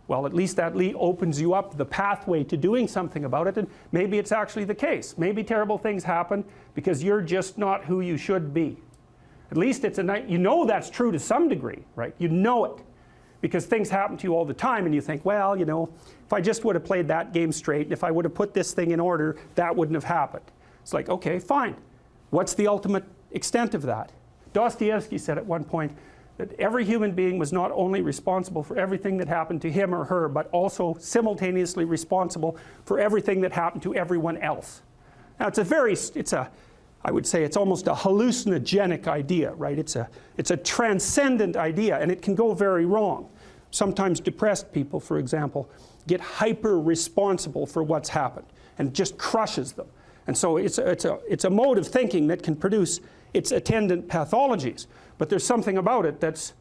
Well, at least that opens you up the pathway to doing something about it, and maybe it's actually the case. Maybe terrible things happen because you're just not who you should be. At least it's you know that's true to some degree, right? You know it. Because things happen to you all the time and you think, well, you know, if I just would have played that game straight, and if I would have put this thing in order, that wouldn't have happened. It's like, okay, fine. What's the ultimate extent of that? Dostoevsky said at one point that every human being was not only responsible for everything that happened to him or her, but also simultaneously responsible for everything that happened to everyone else. Now I would say it's almost a hallucinogenic idea, right? It's a transcendent idea, and it can go very wrong. Sometimes depressed people, for example, get hyper-responsible for what's happened, and it just crushes them. And so it's a mode of thinking that can produce its attendant pathologies. But there's something about it that's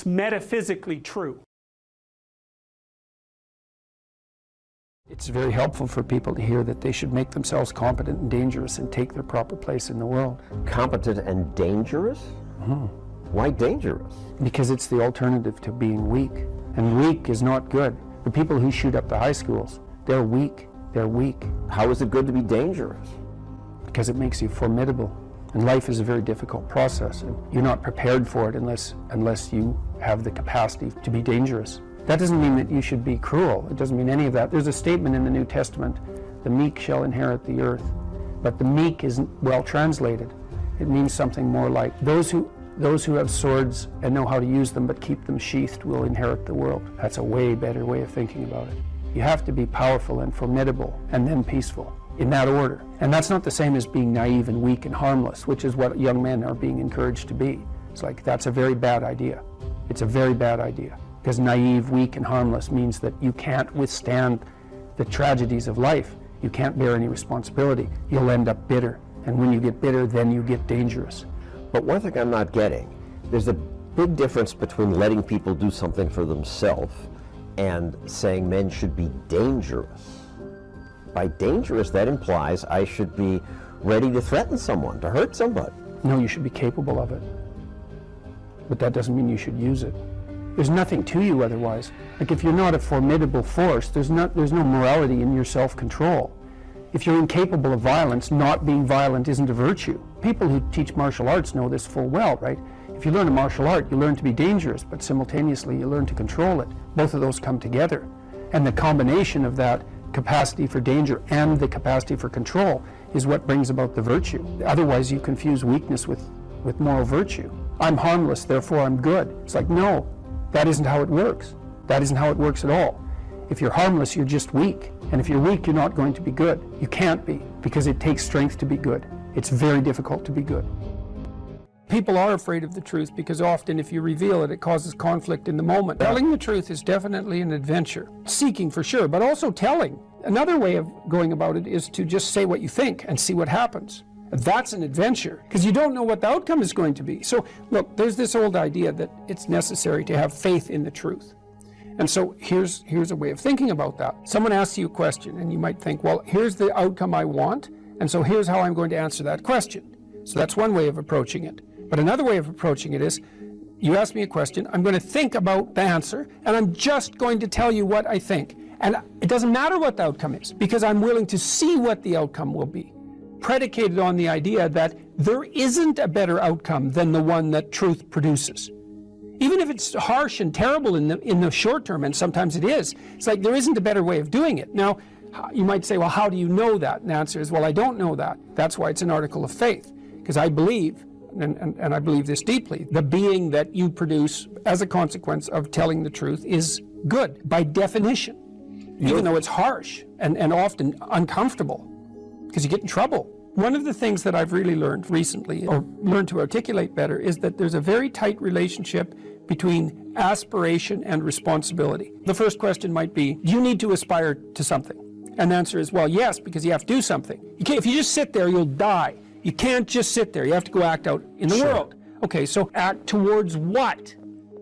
metaphysically true. It's very helpful for people to hear that they should make themselves competent and dangerous and take their proper place in the world. Competent and dangerous? Mm-hmm. Why dangerous? Because it's the alternative to being weak. And weak is not good. The people who shoot up the high schools, they're weak. They're weak. How is it good to be dangerous? Because it makes you formidable. And life is a very difficult process. And you're not prepared for it unless you have the capacity to be dangerous. That doesn't mean that you should be cruel. It doesn't mean any of that. There's a statement in the New Testament, the meek shall inherit the earth. But the meek isn't well translated. It means something more like, those who have swords and know how to use them but keep them sheathed will inherit the world. That's a way better way of thinking about it. You have to be powerful and formidable and then peaceful, in that order. And that's not the same as being naive and weak and harmless, which is what young men are being encouraged to be. It's like, that's a very bad idea. It's a very bad idea. Because naive, weak, and harmless means that you can't withstand the tragedies of life. You can't bear any responsibility. You'll end up bitter. And when you get bitter, then you get dangerous. But one thing I'm not getting, there's a big difference between letting people do something for themselves and saying men should be dangerous. By dangerous, that implies I should be ready to threaten someone, to hurt somebody. No, you should be capable of it. But that doesn't mean you should use it. There's nothing to you otherwise. Like, if you're not a formidable force, there's no morality in your self-control. If you're incapable of violence, not being violent isn't a virtue. People who teach martial arts know this full well, right? If you learn a martial art, you learn to be dangerous, but simultaneously you learn to control it. Both of those come together. And the combination of that capacity for danger and the capacity for control is what brings about the virtue. Otherwise, you confuse weakness with moral virtue. I'm harmless, therefore I'm good. It's like, no, that isn't how it works. That isn't how it works at all. If you're harmless, you're just weak. And if you're weak, you're not going to be good. You can't be, because it takes strength to be good. It's very difficult to be good. People are afraid of the truth because often if you reveal it, it causes conflict in the moment. Telling the truth is definitely an adventure. Seeking for sure, but also telling. Another way of going about it is to just say what you think and see what happens. That's an adventure because you don't know what the outcome is going to be. So look, there's this old idea that it's necessary to have faith in the truth. And so here's a way of thinking about that. Someone asks you a question and you might think, well, here's the outcome I want, and so here's how I'm going to answer that question. So that's one way of approaching it. But another way of approaching it is, you ask me a question, I'm going to think about the answer, and I'm just going to tell you what I think. And it doesn't matter what the outcome is, because I'm willing to see what the outcome will be, predicated on the idea that there isn't a better outcome than the one that truth produces. Even if it's harsh and terrible in the short term, and sometimes it is, it's like there isn't a better way of doing it. Now, you might say, well, how do you know that? And the answer is, well, I don't know that. That's why it's an article of faith, because I believe, and I believe this deeply, the being that you produce as a consequence of telling the truth is good, by definition, even though it's harsh and often uncomfortable, because you get in trouble. One of the things that I've really learned recently, or learned to articulate better, is that there's a very tight relationship between aspiration and responsibility. The first question might be, do you need to aspire to something? And the answer is, well, yes, because you have to do something. If you just sit there, you'll die. You can't just sit there. You have to go act out in the world. Okay, so act towards what?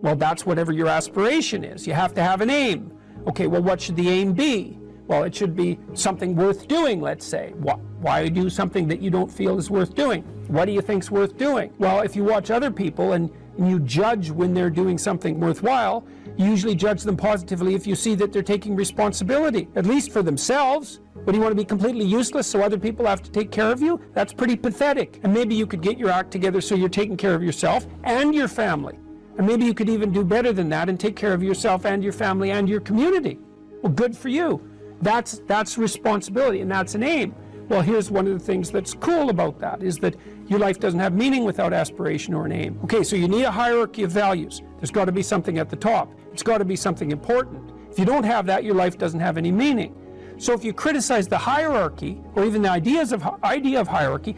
Well, that's whatever your aspiration is. You have to have an aim. Okay, well, what should the aim be? Well, it should be something worth doing, let's say. Why do something that you don't feel is worth doing? What do you think's worth doing? Well, if you watch other people and you judge when they're doing something worthwhile, you usually judge them positively if you see that they're taking responsibility, at least for themselves. But do you want to be completely useless so other people have to take care of you? That's pretty pathetic. And maybe you could get your act together so you're taking care of yourself and your family. And maybe you could even do better than that and take care of yourself and your family and your community. Well, good for you. That's responsibility, and that's an aim. Well, here's one of the things that's cool about that, is that your life doesn't have meaning without aspiration or an aim. Okay, so you need a hierarchy of values. There's got to be something at the top. It's got to be something important. If you don't have that, your life doesn't have any meaning. So if you criticize the hierarchy, or even the idea of hierarchy,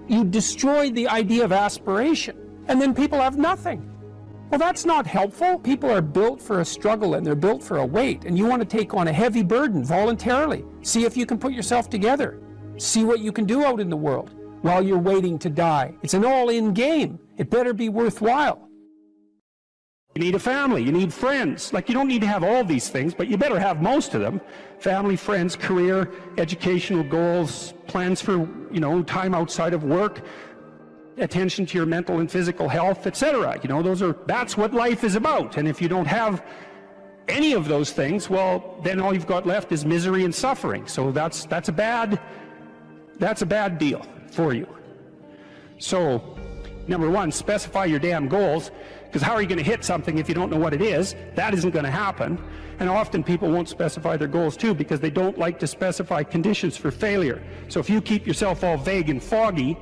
you destroy the idea of aspiration, and then people have nothing. Well, that's not helpful. People are built for a struggle, and they're built for a weight, and you want to take on a heavy burden voluntarily. See if you can put yourself together. See what you can do out in the world while you're waiting to die. It's an all-in game. It better be worthwhile. You need a family, you need friends. Like, you don't need to have all these things, but you better have most of them. Family, friends, career, educational goals, plans for, time outside of work, attention to your mental and physical health, etc. That's what life is about. And if you don't have any of those things, well, then all you've got left is misery and suffering. So that's a bad deal for you. So, number one, specify your damn goals, because how are you going to hit something if you don't know what it is? That isn't going to happen. And often people won't specify their goals too, because they don't like to specify conditions for failure. So if you keep yourself all vague and foggy,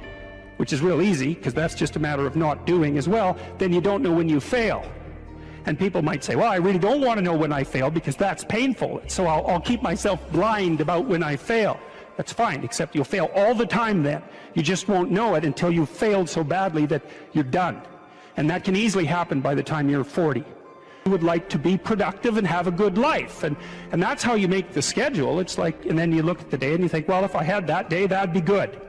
which is real easy, because that's just a matter of not doing as well, then you don't know when you fail. And people might say, well, I really don't want to know when I fail because that's painful, so I'll keep myself blind about when I fail. That's fine, except you'll fail all the time then. You just won't know it until you've failed so badly that you're done. And that can easily happen by the time you're 40. You would like to be productive and have a good life, and that's how you make the schedule. It's like, and then you look at the day and you think, well, if I had that day, that'd be good.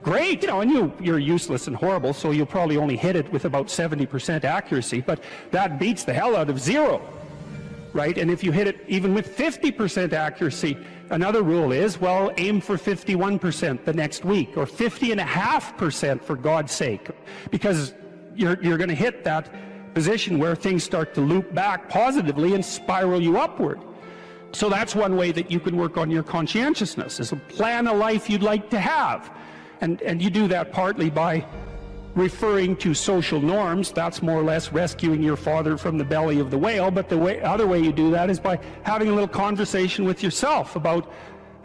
Great, and you're useless and horrible, so you'll probably only hit it with about 70% accuracy, but that beats the hell out of 0, right? And if you hit it even with 50% accuracy, another rule is, well, aim for 51% the next week, or 50.5% for God's sake, because you're going to hit that position where things start to loop back positively and spiral you upward. So that's one way that you can work on your conscientiousness, is to plan a life you'd like to have. And you do that partly by referring to social norms. That's more or less rescuing your father from the belly of the whale. But the other way you do that is by having a little conversation with yourself about,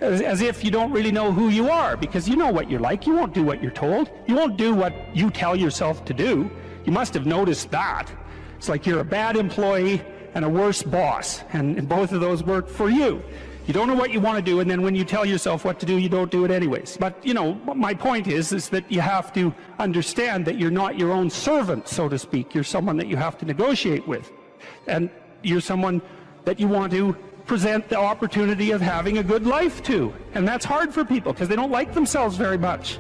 as if you don't really know who you are, because you know what you're like. You won't do what you're told. You won't do what you tell yourself to do. You must have noticed that. It's like you're a bad employee and a worse boss, and both of those work for you. You don't know what you want to do, and then when you tell yourself what to do, you don't do it anyways. But, you know, my point is that you have to understand that you're not your own servant, so to speak. You're someone that you have to negotiate with. And you're someone that you want to present the opportunity of having a good life to. And that's hard for people because they don't like themselves very much.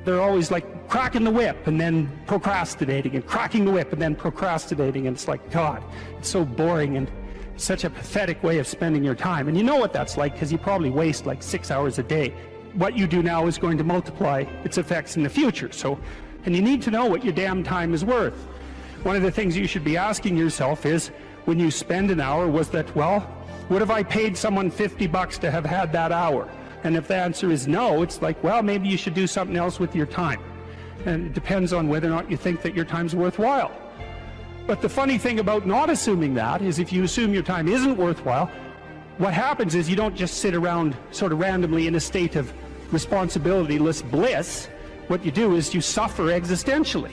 They're always like cracking the whip and then procrastinating, and cracking the whip and then procrastinating. And it's like, God, it's so boring and such a pathetic way of spending your time. And you know what that's like because you probably waste like 6 hours a day. What you do now is going to multiply its effects in the future. So, and you need to know what your damn time is worth. One of the things you should be asking yourself is, when you spend an hour, was that, well, would have I paid someone $50 to have had that hour? And if the answer is no, it's like, well, maybe you should do something else with your time. And it depends on whether or not you think that your time's worthwhile. But the funny thing about not assuming that is, if you assume your time isn't worthwhile, what happens is you don't just sit around sort of randomly in a state of responsibility-less bliss. What you do is you suffer existentially.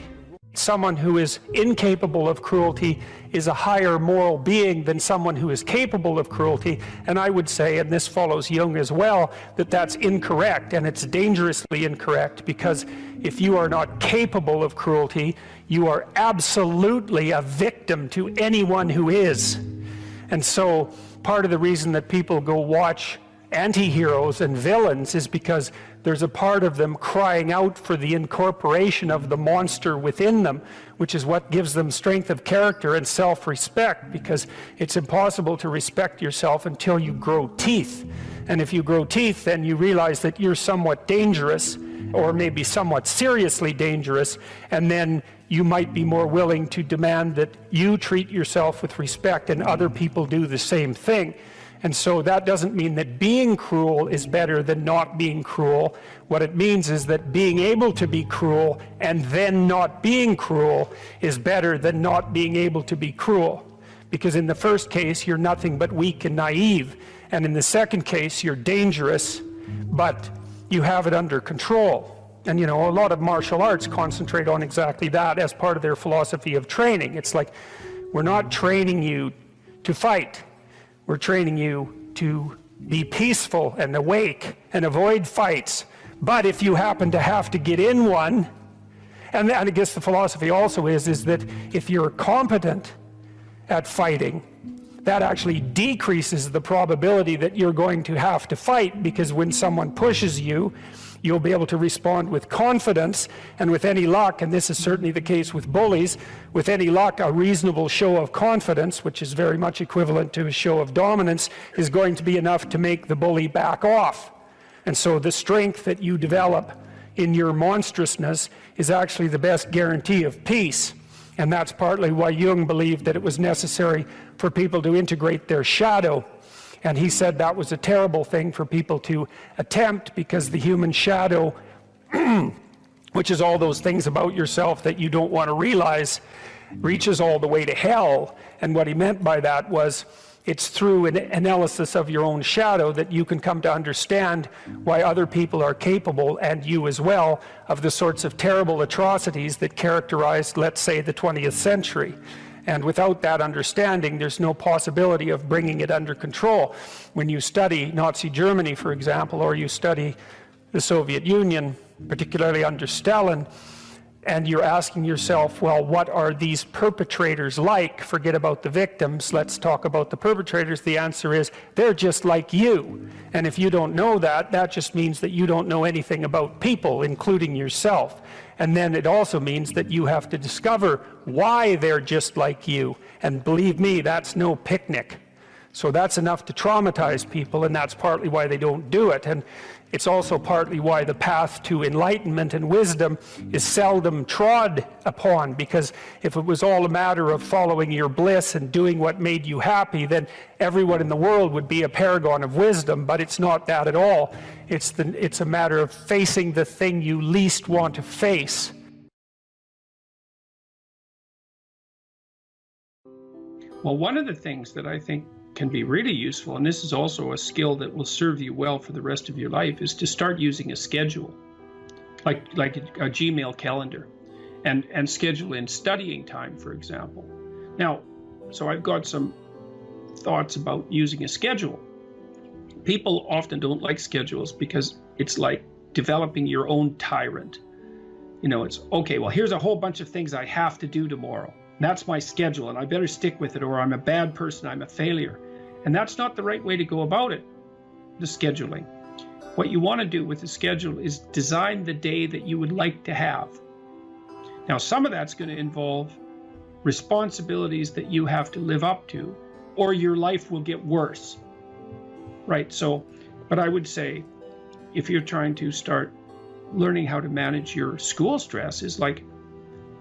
Someone who is incapable of cruelty is a higher moral being than someone who is capable of cruelty. And I would say, and this follows Jung as well, that that's incorrect, and it's dangerously incorrect, because if you are not capable of cruelty, you are absolutely a victim to anyone who is. And so part of the reason that people go watch anti-heroes and villains is because there's a part of them crying out for the incorporation of the monster within them, which is what gives them strength of character and self-respect, because it's impossible to respect yourself until you grow teeth. And if you grow teeth, then you realize that you're somewhat dangerous, or maybe somewhat seriously dangerous, and then you might be more willing to demand that you treat yourself with respect and other people do the same thing. And so that doesn't mean that being cruel is better than not being cruel. What it means is that being able to be cruel and then not being cruel is better than not being able to be cruel. Because in the first case, you're nothing but weak and naive. And in the second case, you're dangerous, but you have it under control. And you know, a lot of martial arts concentrate on exactly that as part of their philosophy of training. It's like, we're not training you to fight. We're training you to be peaceful and awake and avoid fights. But if you happen to have to get in one, and I guess the philosophy also is that if you're competent at fighting, that actually decreases the probability that you're going to have to fight, because when someone pushes you, you'll be able to respond with confidence, and with any luck, and this is certainly the case with bullies, with any luck, a reasonable show of confidence, which is very much equivalent to a show of dominance, is going to be enough to make the bully back off. And so the strength that you develop in your monstrousness is actually the best guarantee of peace. And that's partly why Jung believed that it was necessary for people to integrate their shadow. And he said that was a terrible thing for people to attempt, because the human shadow, which is all those things about yourself that you don't want to realize, reaches all the way to hell. And what he meant by that was, it's through an analysis of your own shadow that you can come to understand why other people are capable, and you as well, of the sorts of terrible atrocities that characterized, let's say, the 20th century. And without that understanding, there's no possibility of bringing it under control. When you study Nazi Germany, for example, or you study the Soviet Union, particularly under Stalin, and you're asking yourself, well, what are these perpetrators like? Forget about the victims, let's talk about the perpetrators. The answer is, they're just like you. And if you don't know that, that just means that you don't know anything about people, including yourself. And then it also means that you have to discover why they're just like you. And believe me, that's no picnic. So that's enough to traumatize people, and that's partly why they don't do it. And it's also partly why the path to enlightenment and wisdom is seldom trod upon, because if it was all a matter of following your bliss and doing what made you happy, then everyone in the world would be a paragon of wisdom. But it's not that at all. It's a matter of facing the thing you least want to face. Well, one of the things that I think can be really useful, and this is also a skill that will serve you well for the rest of your life, is to start using a schedule, like a Gmail calendar, and schedule in studying time, for example. Now, so I've got some thoughts about using a schedule. People often don't like schedules because it's like developing your own tyrant. You know, it's okay, well, here's a whole bunch of things I have to do tomorrow. That's my schedule, and I better stick with it, or I'm a bad person, I'm a failure. And that's not the right way to go about it, the scheduling. What you want to do with the schedule is design the day that you would like to have. Now, some of that's going to involve responsibilities that you have to live up to, or your life will get worse. Right? So, but I would say, if you're trying to start learning how to manage your school stress, is like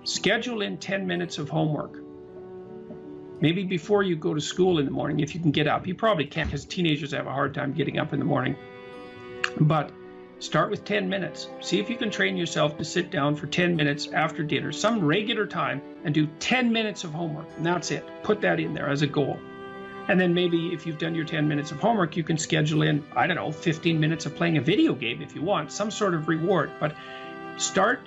schedule in 10 minutes of homework. Maybe before you go to school in the morning, if you can get up. You probably can't, because teenagers have a hard time getting up in the morning. But start with 10 minutes. See if you can train yourself to sit down for 10 minutes after dinner, some regular time, and do 10 minutes of homework. And that's it. Put that in there as a goal. And then maybe if you've done your 10 minutes of homework, you can schedule in, I don't know, 15 minutes of playing a video game if you want, some sort of reward. But start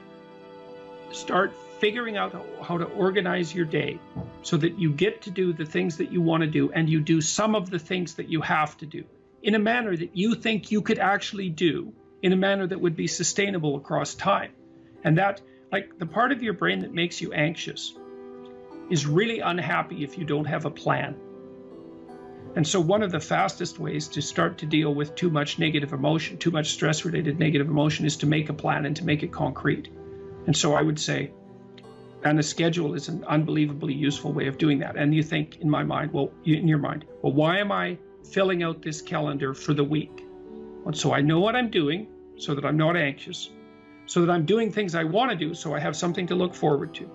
figuring out how to organize your day so that you get to do the things that you want to do, and you do some of the things that you have to do in a manner that you think you could actually do, in a manner that would be sustainable across time. And that, like, the part of your brain that makes you anxious is really unhappy if you don't have a plan. And so one of the fastest ways to start to deal with too much negative emotion, too much stress-related negative emotion, is to make a plan and to make it concrete. And so I would say, and a schedule is an unbelievably useful way of doing that. And you think, in my mind, well, in your mind, well, why am I filling out this calendar for the week? Well, so I know what I'm doing, so that I'm not anxious, so that I'm doing things I want to do, so I have something to look forward to,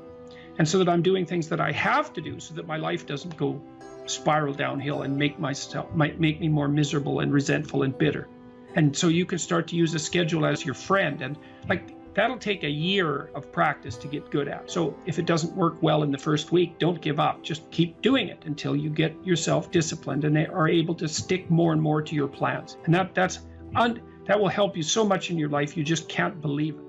and so that I'm doing things that I have to do, so that my life doesn't go spiral downhill and make me more miserable and resentful and bitter. And so you can start to use a schedule as your friend, and like that'll take a year of practice to get good at. So if it doesn't work well in the first week, don't give up. Just keep doing it until you get yourself disciplined and are able to stick more and more to your plans. And that will help you so much in your life, you just can't believe it.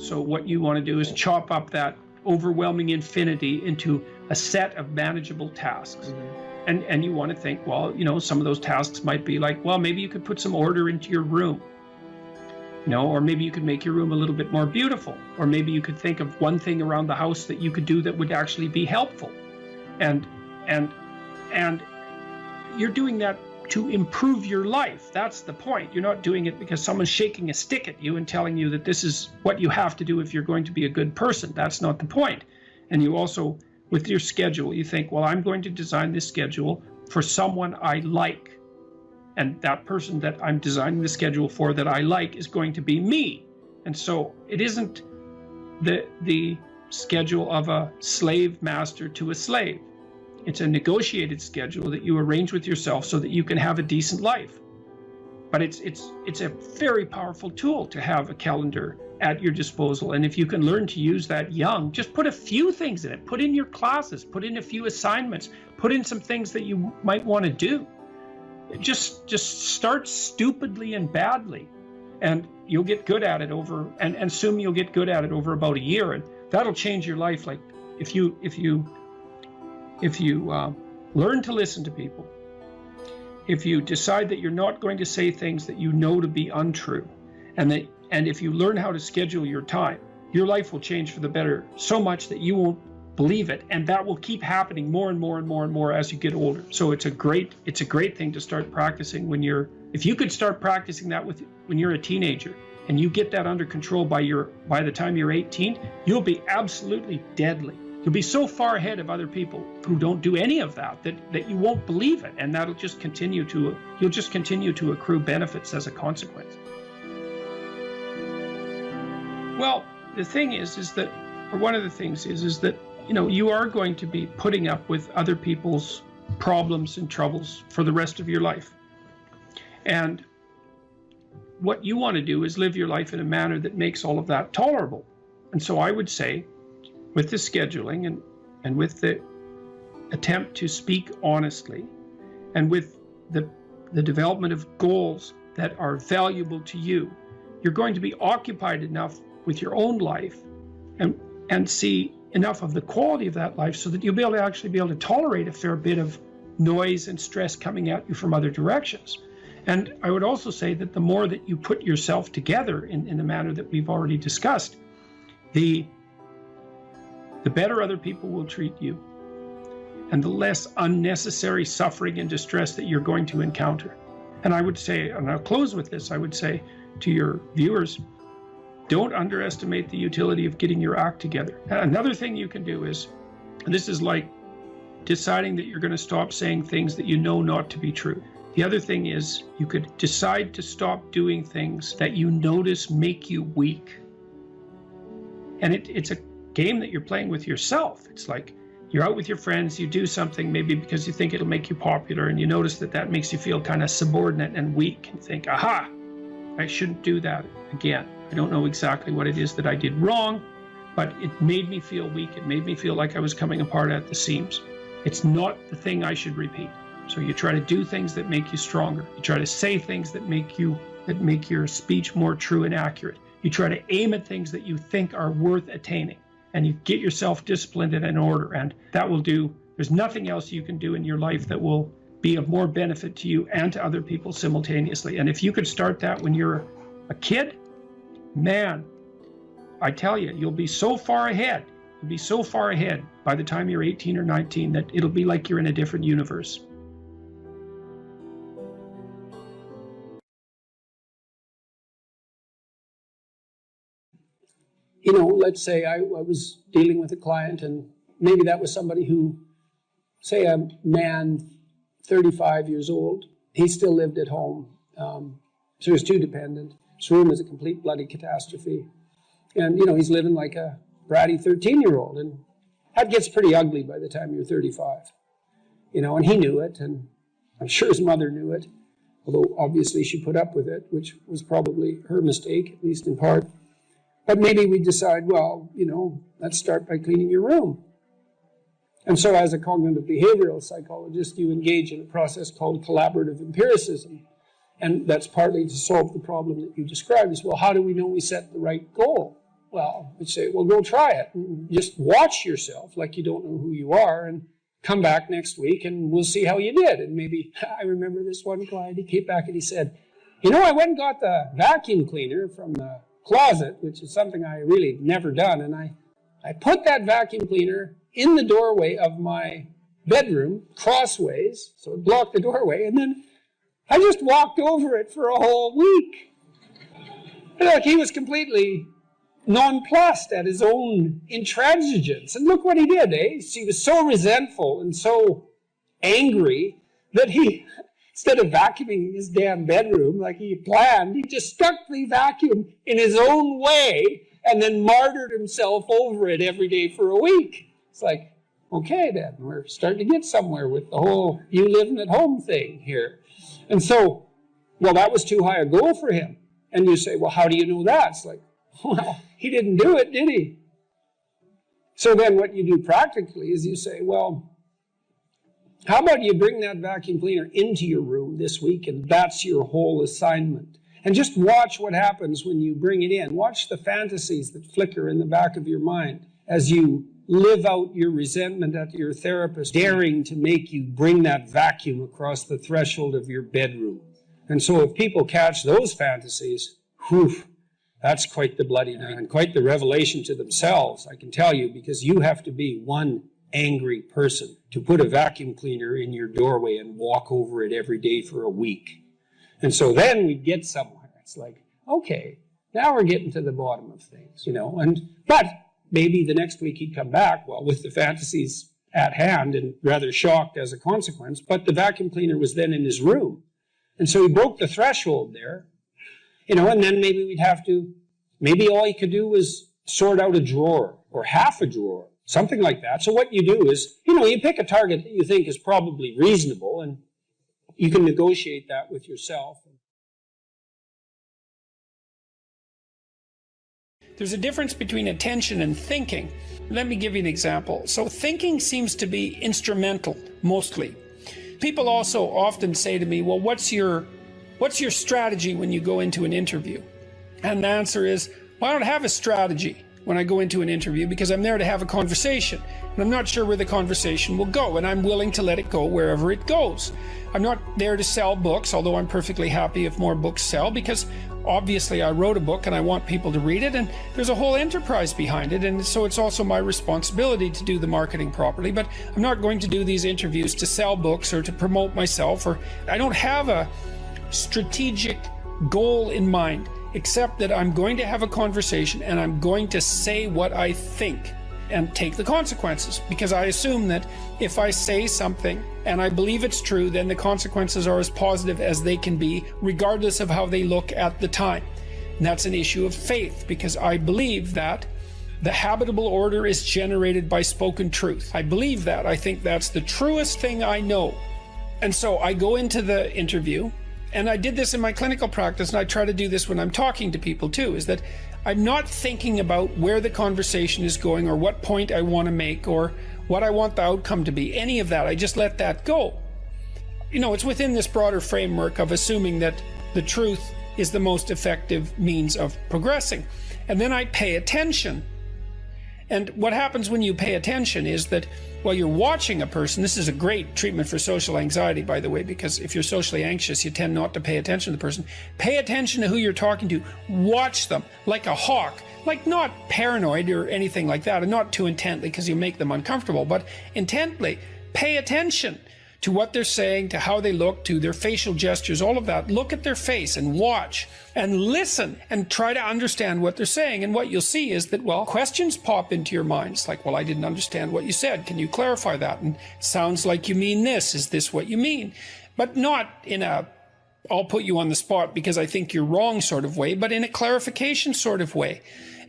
So what you want to do is chop up that overwhelming infinity into a set of manageable tasks. Mm-hmm. And you want to think, well, you know, some of those tasks might be like, well, maybe you could put some order into your room. You know, or maybe you could make your room a little bit more beautiful. Or maybe you could think of one thing around the house that you could do that would actually be helpful. And you're doing that to improve your life. That's the point. You're not doing it because someone's shaking a stick at you and telling you that this is what you have to do if you're going to be a good person. That's not the point. And you also, with your schedule, you think, well, I'm going to design this schedule for someone I like. And that person that I'm designing the schedule for that I like is going to be me. And so it isn't the schedule of a slave master to a slave. It's a negotiated schedule that you arrange with yourself so that you can have a decent life. But it's a very powerful tool to have a calendar at your disposal. And if you can learn to use that young, just put a few things in it. Put in your classes, put in a few assignments, put in some things that you might want to do. Just start stupidly and badly, and you'll get good at it and assume you'll get good at it over about a year, and that'll change your life. Like if you learn to listen to people, if you decide that you're not going to say things that you know to be untrue, and if you learn how to schedule your time, your life will change for the better so much that you won't believe it, and that will keep happening more and more and more and more as you get older. So it's a great thing to start practicing if you could start practicing that when you're a teenager, and you get that under control by the time you're 18, you'll be absolutely deadly. You'll be so far ahead of other people who don't do any of that you won't believe it, and you'll just continue to accrue benefits as a consequence. Well, the thing is that, or one of the things is that, you know, you are going to be putting up with other people's problems and troubles for the rest of your life. And what you want to do is live your life in a manner that makes all of that tolerable. And so I would say, with the scheduling and with the attempt to speak honestly, and with the development of goals that are valuable to you, you're going to be occupied enough with your own life and see enough of the quality of that life so that you'll be able to tolerate a fair bit of noise and stress coming at you from other directions. And I would also say that the more that you put yourself together in the manner that we've already discussed, the better other people will treat you, and the less unnecessary suffering and distress that you're going to encounter. And I would say, and I'll close with this, I would say to your viewers, don't underestimate the utility of getting your act together. Another thing you can do is, and this is like deciding that you're going to stop saying things that you know not to be true. The other thing is, you could decide to stop doing things that you notice make you weak. And it's a game that you're playing with yourself. It's like you're out with your friends, you do something maybe because you think it'll make you popular, and you notice that that makes you feel kind of subordinate and weak, and think, aha, I shouldn't do that again. I don't know exactly what it is that I did wrong, but it made me feel weak. It made me feel like I was coming apart at the seams. It's not the thing I should repeat. So you try to do things that make you stronger. You try to say things that make your speech more true and accurate. You try to aim at things that you think are worth attaining, and you get yourself disciplined and in order, and that will do. There's nothing else you can do in your life that will be of more benefit to you and to other people simultaneously. And if you could start that when you're a kid, man, I tell you, you'll be so far ahead. You'll be so far ahead by the time you're 18 or 19 that it'll be like you're in a different universe. You know, let's say I was dealing with a client, and maybe that was somebody who, say a man, 35 years old, he still lived at home. So he was too dependent. His room is a complete bloody catastrophe. And, you know, he's living like a bratty 13-year-old, and that gets pretty ugly by the time you're 35. You know, and he knew it, and I'm sure his mother knew it, although obviously she put up with it, which was probably her mistake, at least in part. But maybe we decide, well, you know, let's start by cleaning your room. And so as a cognitive behavioral psychologist, you engage in a process called collaborative empiricism. And that's partly to solve the problem that you described is, well, how do we know we set the right goal? Well, we say, well, go try it. And just watch yourself like you don't know who you are, and come back next week and we'll see how you did. And maybe, I remember this one client, he came back and he said, you know, I went and got the vacuum cleaner from the closet, which is something I really never done, and I put that vacuum cleaner in the doorway of my bedroom, crossways, so it blocked the doorway, and then I just walked over it for a whole week. And look, he was completely nonplussed at his own intransigence, and look what he did, eh? He was so resentful and so angry that he, instead of vacuuming his damn bedroom like he planned, he just stuck the vacuum in his own way and then martyred himself over it every day for a week. It's like, okay then, we're starting to get somewhere with the whole you living at home thing here. And so, well, that was too high a goal for him. And you say, well, how do you know that? It's like, well, he didn't do it, did he? So then what you do practically is you say, well, how about you bring that vacuum cleaner into your room this week, and that's your whole assignment. And just watch what happens when you bring it in. Watch the fantasies that flicker in the back of your mind as you live out your resentment at your therapist daring to make you bring that vacuum across the threshold of your bedroom. And so if people catch those fantasies, whew, that's quite the bloody night and quite the revelation to themselves, I can tell you, because you have to be one angry person to put a vacuum cleaner in your doorway and walk over it every day for a week. And so then we get somewhere. It's like, okay, now we're getting to the bottom of things, you know. But maybe the next week he'd come back, well, with the fantasies at hand and rather shocked as a consequence, but the vacuum cleaner was then in his room. And so he broke the threshold there, you know, and then maybe all he could do was sort out a drawer or half a drawer, something like that. So what you do is, you know, you pick a target that you think is probably reasonable, and you can negotiate that with yourself. There's a difference between attention and thinking. Let me give you an example. So thinking seems to be instrumental, mostly. People also often say to me, well, what's your strategy when you go into an interview? And the answer is, well, I don't have a strategy. when I go into an interview, because I'm there to have a conversation, and I'm not sure where the conversation will go, and I'm willing to let it go wherever it goes. I'm not there to sell books, although I'm perfectly happy if more books sell, because obviously I wrote a book and I want people to read it, and there's a whole enterprise behind it, and so it's also my responsibility to do the marketing properly. But I'm not going to do these interviews to sell books or to promote myself, or I don't have a strategic goal in mind, except that I'm going to have a conversation and I'm going to say what I think and take the consequences, because I assume that if I say something and I believe it's true, then the consequences are as positive as they can be, regardless of how they look at the time. And that's an issue of faith, because I believe that the habitable order is generated by spoken truth. I believe that. I think that's the truest thing I know. And so I go into the interview, and I did this in my clinical practice, and I try to do this when I'm talking to people too, is that I'm not thinking about where the conversation is going or what point I want to make or what I want the outcome to be. Any of that, I just let that go. You know, it's within this broader framework of assuming that the truth is the most effective means of progressing. And then I pay attention. And what happens when you pay attention is that while you're watching a person, this is a great treatment for social anxiety, by the way, because if you're socially anxious, you tend not to pay attention to the person. Pay attention to who you're talking to. Watch them like a hawk, like not paranoid or anything like that, and not too intently because you make them uncomfortable, but intently. Pay attention to what they're saying, to how they look, to their facial gestures, all of that. Look at their face and watch and listen and try to understand what they're saying. And what you'll see is that, well, questions pop into your mind. It's like, well, I didn't understand what you said. Can you clarify that? And it sounds like you mean this. Is this what you mean? But not in a, I'll put you on the spot because I think you're wrong sort of way, but in a clarification sort of way.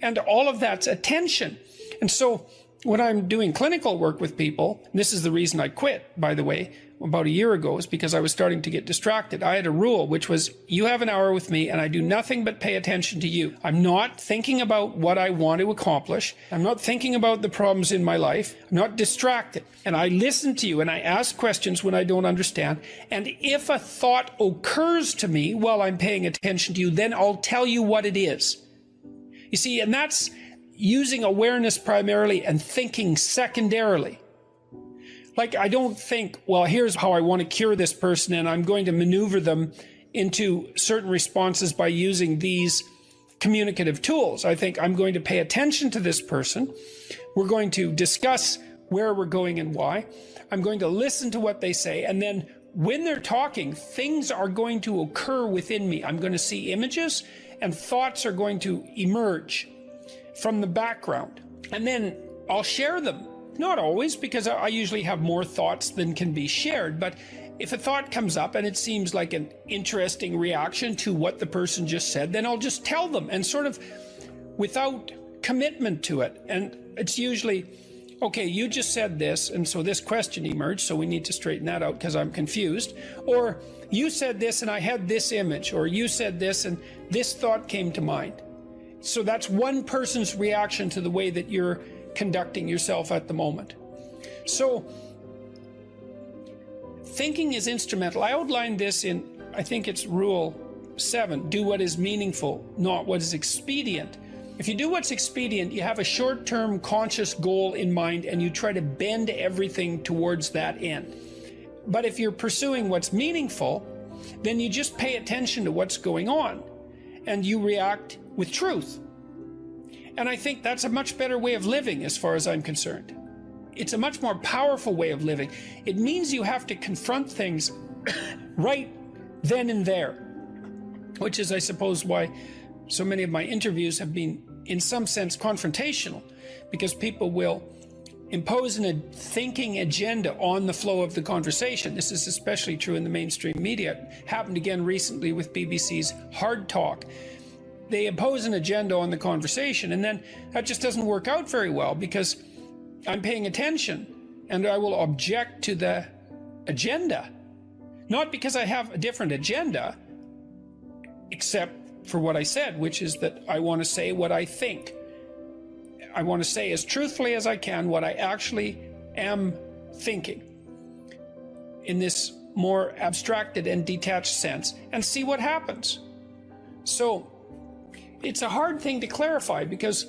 And all of that's attention. And so when I'm doing clinical work with people, and this is the reason I quit, by the way, about a year ago, is because I was starting to get distracted. I had a rule, which was, you have an hour with me and I do nothing but pay attention to you. I'm not thinking about what I want to accomplish. I'm not thinking about the problems in my life. I'm not distracted. And I listen to you and I ask questions when I don't understand. And if a thought occurs to me while I'm paying attention to you, then I'll tell you what it is. You see, and that's using awareness primarily and thinking secondarily. Like, I don't think, well, here's how I want to cure this person and I'm going to maneuver them into certain responses by using these communicative tools. I think I'm going to pay attention to this person. We're going to discuss where we're going and why. I'm going to listen to what they say. And then when they're talking, things are going to occur within me. I'm going to see images and thoughts are going to emerge from the background, and then I'll share them. Not always, because I usually have more thoughts than can be shared, but if a thought comes up and it seems like an interesting reaction to what the person just said, then I'll just tell them, and sort of without commitment to it. And it's usually, okay, you just said this, and so this question emerged, so we need to straighten that out because I'm confused. Or you said this and I had this image, or you said this and this thought came to mind. So that's one person's reaction to the way that you're conducting yourself at the moment. So thinking is instrumental. I outlined this in, I think it's Rule 7, do what is meaningful, not what is expedient. If you do what's expedient, you have a short-term conscious goal in mind and you try to bend everything towards that end. But if you're pursuing what's meaningful, then you just pay attention to what's going on and you react with truth. And I think that's a much better way of living as far as I'm concerned. It's a much more powerful way of living. It means you have to confront things right then and there, which is, I suppose, why so many of my interviews have been, in some sense, confrontational, because people will impose a thinking agenda on the flow of the conversation. This is especially true in the mainstream media. It happened again recently with BBC's Hard Talk. They impose an agenda on the conversation, and then that just doesn't work out very well because I'm paying attention and I will object to the agenda. Not because I have a different agenda, except for what I said, which is that I want to say what I think. I want to say as truthfully as I can what I actually am thinking in this more abstracted and detached sense, and see what happens. So it's a hard thing to clarify because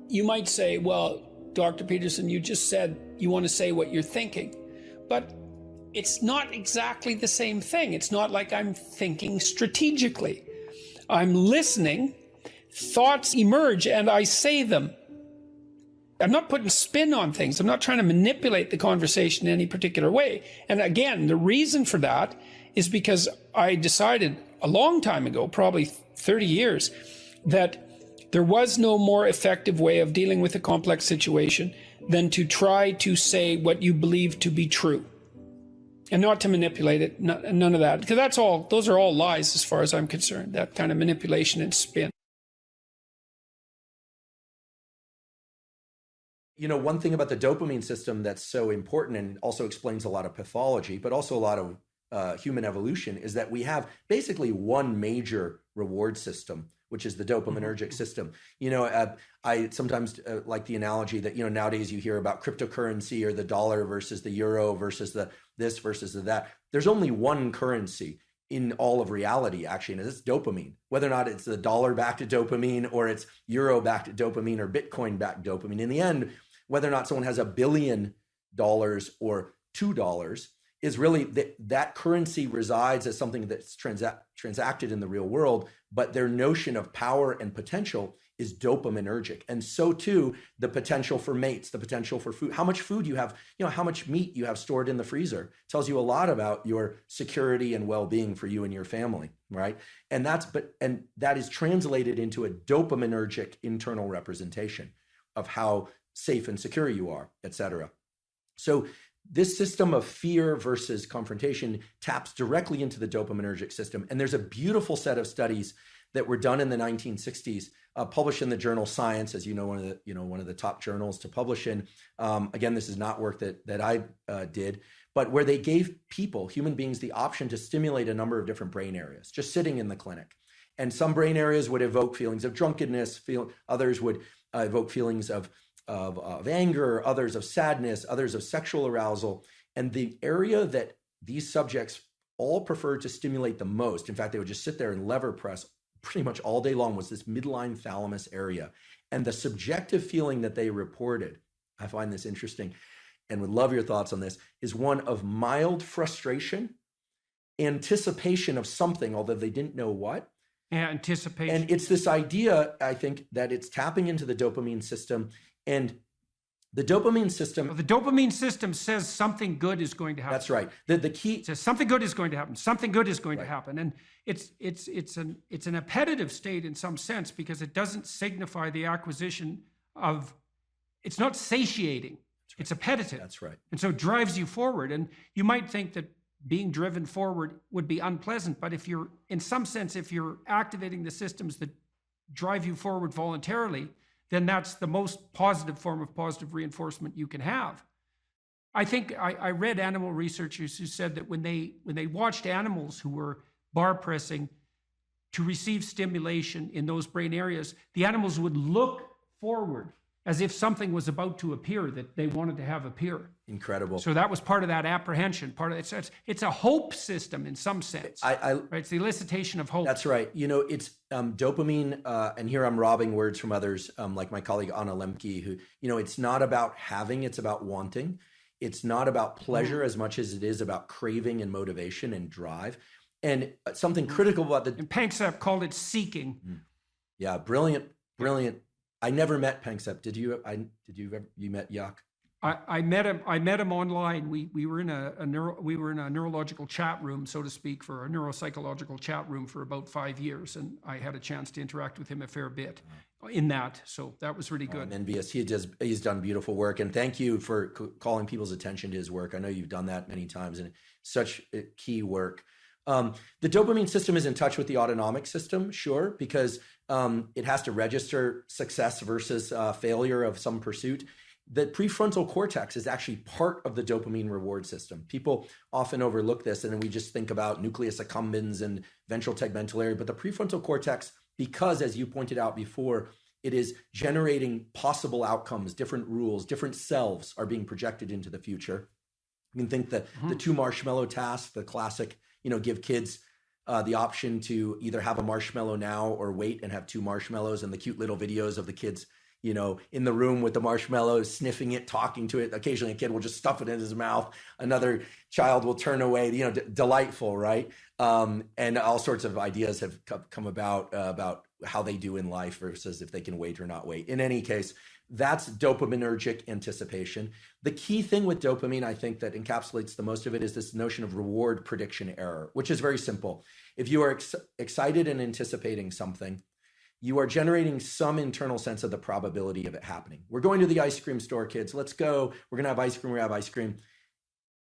You might say, well, Dr. Peterson, you just said you want to say what you're thinking, but it's not exactly the same thing. It's not like I'm thinking strategically. I'm listening, thoughts emerge, and I say them. I'm not putting spin on things. I'm not trying to manipulate the conversation in any particular way. And again, the reason for that is because I decided a long time ago, probably 30 years, that there was no more effective way of dealing with a complex situation than to try to say what you believe to be true and not to manipulate it, none of that. Because those are all lies as far as I'm concerned, that kind of manipulation and spin. You know, one thing about the dopamine system that's so important and also explains a lot of pathology, but also a lot of human evolution, is that we have basically one major reward system, which is the dopaminergic system. You know, I sometimes like the analogy that, you know, nowadays you hear about cryptocurrency or the dollar versus the euro versus the this versus the that. There's only one currency in all of reality, actually, and it's dopamine. Whether or not it's the dollar backed to dopamine or it's euro backed to dopamine or Bitcoin backed dopamine, in the end, whether or not someone has $1 billion or $2 is really that currency resides as something that's transacted in the real world, but their notion of power and potential is dopaminergic. And so too, the potential for mates, the potential for food, how much food you have, you know, how much meat you have stored in the freezer tells you a lot about your security and well-being for you and your family, right? And that is translated into a dopaminergic internal representation of how safe and secure you are, et cetera. So this system of fear versus confrontation taps directly into the dopaminergic system. And there's a beautiful set of studies that were done in the 1960s, published in the journal Science, as you know, one of the top journals to publish in. Again, this is not work that I did, but where they gave people, human beings, the option to stimulate a number of different brain areas, just sitting in the clinic. And some brain areas would evoke feelings of drunkenness, others would evoke feelings of anger, others of sadness, others of sexual arousal. And the area that these subjects all preferred to stimulate the most, in fact, they would just sit there and lever press pretty much all day long, was this midline thalamus area. And the subjective feeling that they reported, I find this interesting and would love your thoughts on this, is one of mild frustration, anticipation of something, although they didn't know what. Yeah, anticipation. And it's this idea, I think, that it's tapping into the dopamine system. And the dopamine system... The dopamine system says something good is going to happen. That's right. The key... It says something good is going to happen. Something good is going to happen. And it's an appetitive state in some sense, because it doesn't signify the acquisition of... It's not satiating. Right. It's appetitive. That's right. And so it drives you forward. And you might think that being driven forward would be unpleasant, but if you're, in some sense, if you're activating the systems that drive you forward voluntarily, then that's the most positive form of positive reinforcement you can have. I think I read animal researchers who said that when they watched animals who were bar pressing to receive stimulation in those brain areas, the animals would look forward as if something was about to appear that they wanted to have appear. Incredible. So that was part of that apprehension. Part of it's a hope system in some sense. Right? It's the elicitation of hope. That's right. You know, it's dopamine, and here I'm robbing words from others, like my colleague Anna Lemke, who, you know, it's not about having, it's about wanting. It's not about pleasure as much as it is about craving and motivation and drive. And something critical about the... And Panksepp called it seeking. Yeah, brilliant. I never met Panksepp. Did you? You met Yak? I met him online. We were in a neurological chat room, so to speak, for a neuropsychological chat room for about 5 years, and I had a chance to interact with him a fair bit in that. So that was really good. I'm envious. He's done beautiful work, and thank you for calling people's attention to his work. I know you've done that many times, and such key work. The dopamine system is in touch with the autonomic system, sure, because it has to register success versus failure of some pursuit. The prefrontal cortex is actually part of the dopamine reward system. People often overlook this, and then we just think about nucleus accumbens and ventral tegmental area. But the prefrontal cortex, because, as you pointed out before, it is generating possible outcomes, different rules, different selves are being projected into the future. You can think that the 2 marshmallow task, the classic, give kids the option to either have a marshmallow now or wait and have 2 marshmallows, and the cute little videos of the kids you know, in the room with the marshmallows, sniffing it, talking to it. Occasionally a kid will just stuff it in his mouth. Another child will turn away, you know, delightful, right? And all sorts of ideas have come about how they do in life versus if they can wait or not wait. In any case, that's dopaminergic anticipation. The key thing with dopamine, I think, that encapsulates the most of it is this notion of reward prediction error, which is very simple. If you are excited and anticipating something, you are generating some internal sense of the probability of it happening. We're going to the ice cream store, kids. Let's go. We're going to have ice cream. We have ice cream.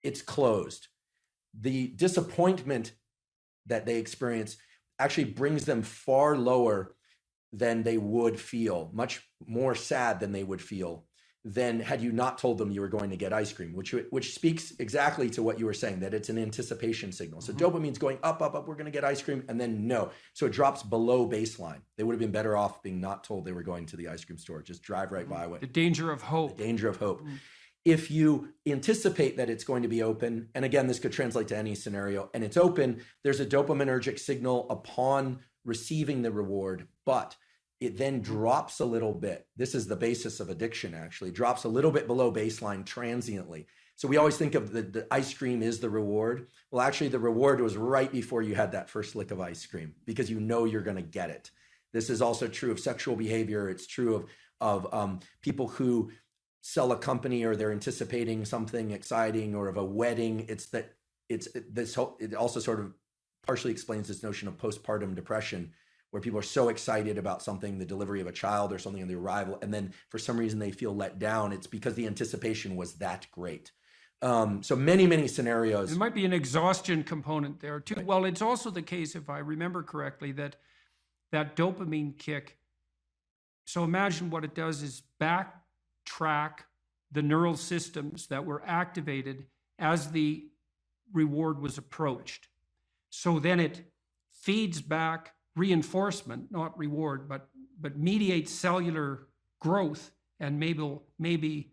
It's closed. The disappointment that they experience actually brings them far lower than they would feel, much more sad than they would feel than had you not told them you were going to get ice cream, which speaks exactly to what you were saying, that it's an anticipation signal. So dopamine's going up, we're going to get ice cream, and then no. So it drops below baseline. They would have been better off being not told they were going to the ice cream store. Just drive right by it. The danger of hope. The danger of hope. If you anticipate that it's going to be open, and again, this could translate to any scenario, and it's open, there's a dopaminergic signal upon receiving the reward, but it then drops a little bit. This is the basis of addiction, actually. Drops a little bit below baseline transiently. So we always think of the ice cream is the reward. Well, actually, the reward was right before you had that first lick of ice cream because you know you're going to get it. This is also true of sexual behavior. It's true of people who sell a company or they're anticipating something exciting, or of a wedding. It also sort of partially explains this notion of postpartum depression, where people are so excited about something, the delivery of a child or something, and the arrival, and then for some reason they feel let down. It's because the anticipation was that great. So many scenarios. There might be an exhaustion component there too. Right. Well, it's also the case, if I remember correctly, that dopamine kick, so imagine what it does is backtrack the neural systems that were activated as the reward was approached. So then it feeds back reinforcement, not reward, but mediates cellular growth and maybe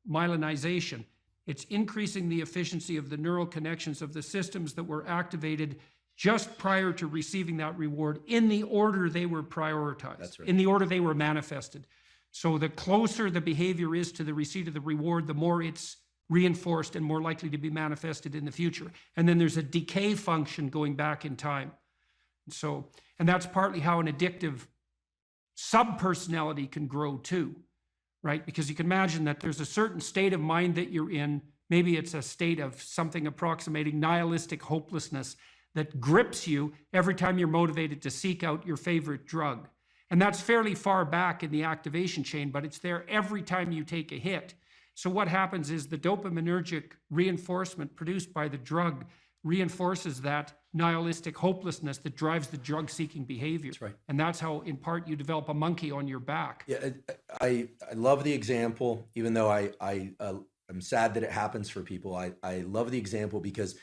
myelinization. It's increasing the efficiency of the neural connections of the systems that were activated just prior to receiving that reward in the order they were prioritized. That's right. In the order they were manifested. So the closer the behavior is to the receipt of the reward, the more it's reinforced and more likely to be manifested in the future. And then there's a decay function going back in time. And that's partly how an addictive subpersonality can grow too, right? Because you can imagine that there's a certain state of mind that you're in. Maybe it's a state of something approximating nihilistic hopelessness that grips you every time you're motivated to seek out your favorite drug. And that's fairly far back in the activation chain, but it's there every time you take a hit. So what happens is the dopaminergic reinforcement produced by the drug reinforces that nihilistic hopelessness that drives the drug-seeking behavior. That's right. And that's how, in part, you develop a monkey on your back. Yeah, I love the example, even though I'm sad that it happens for people. I love the example because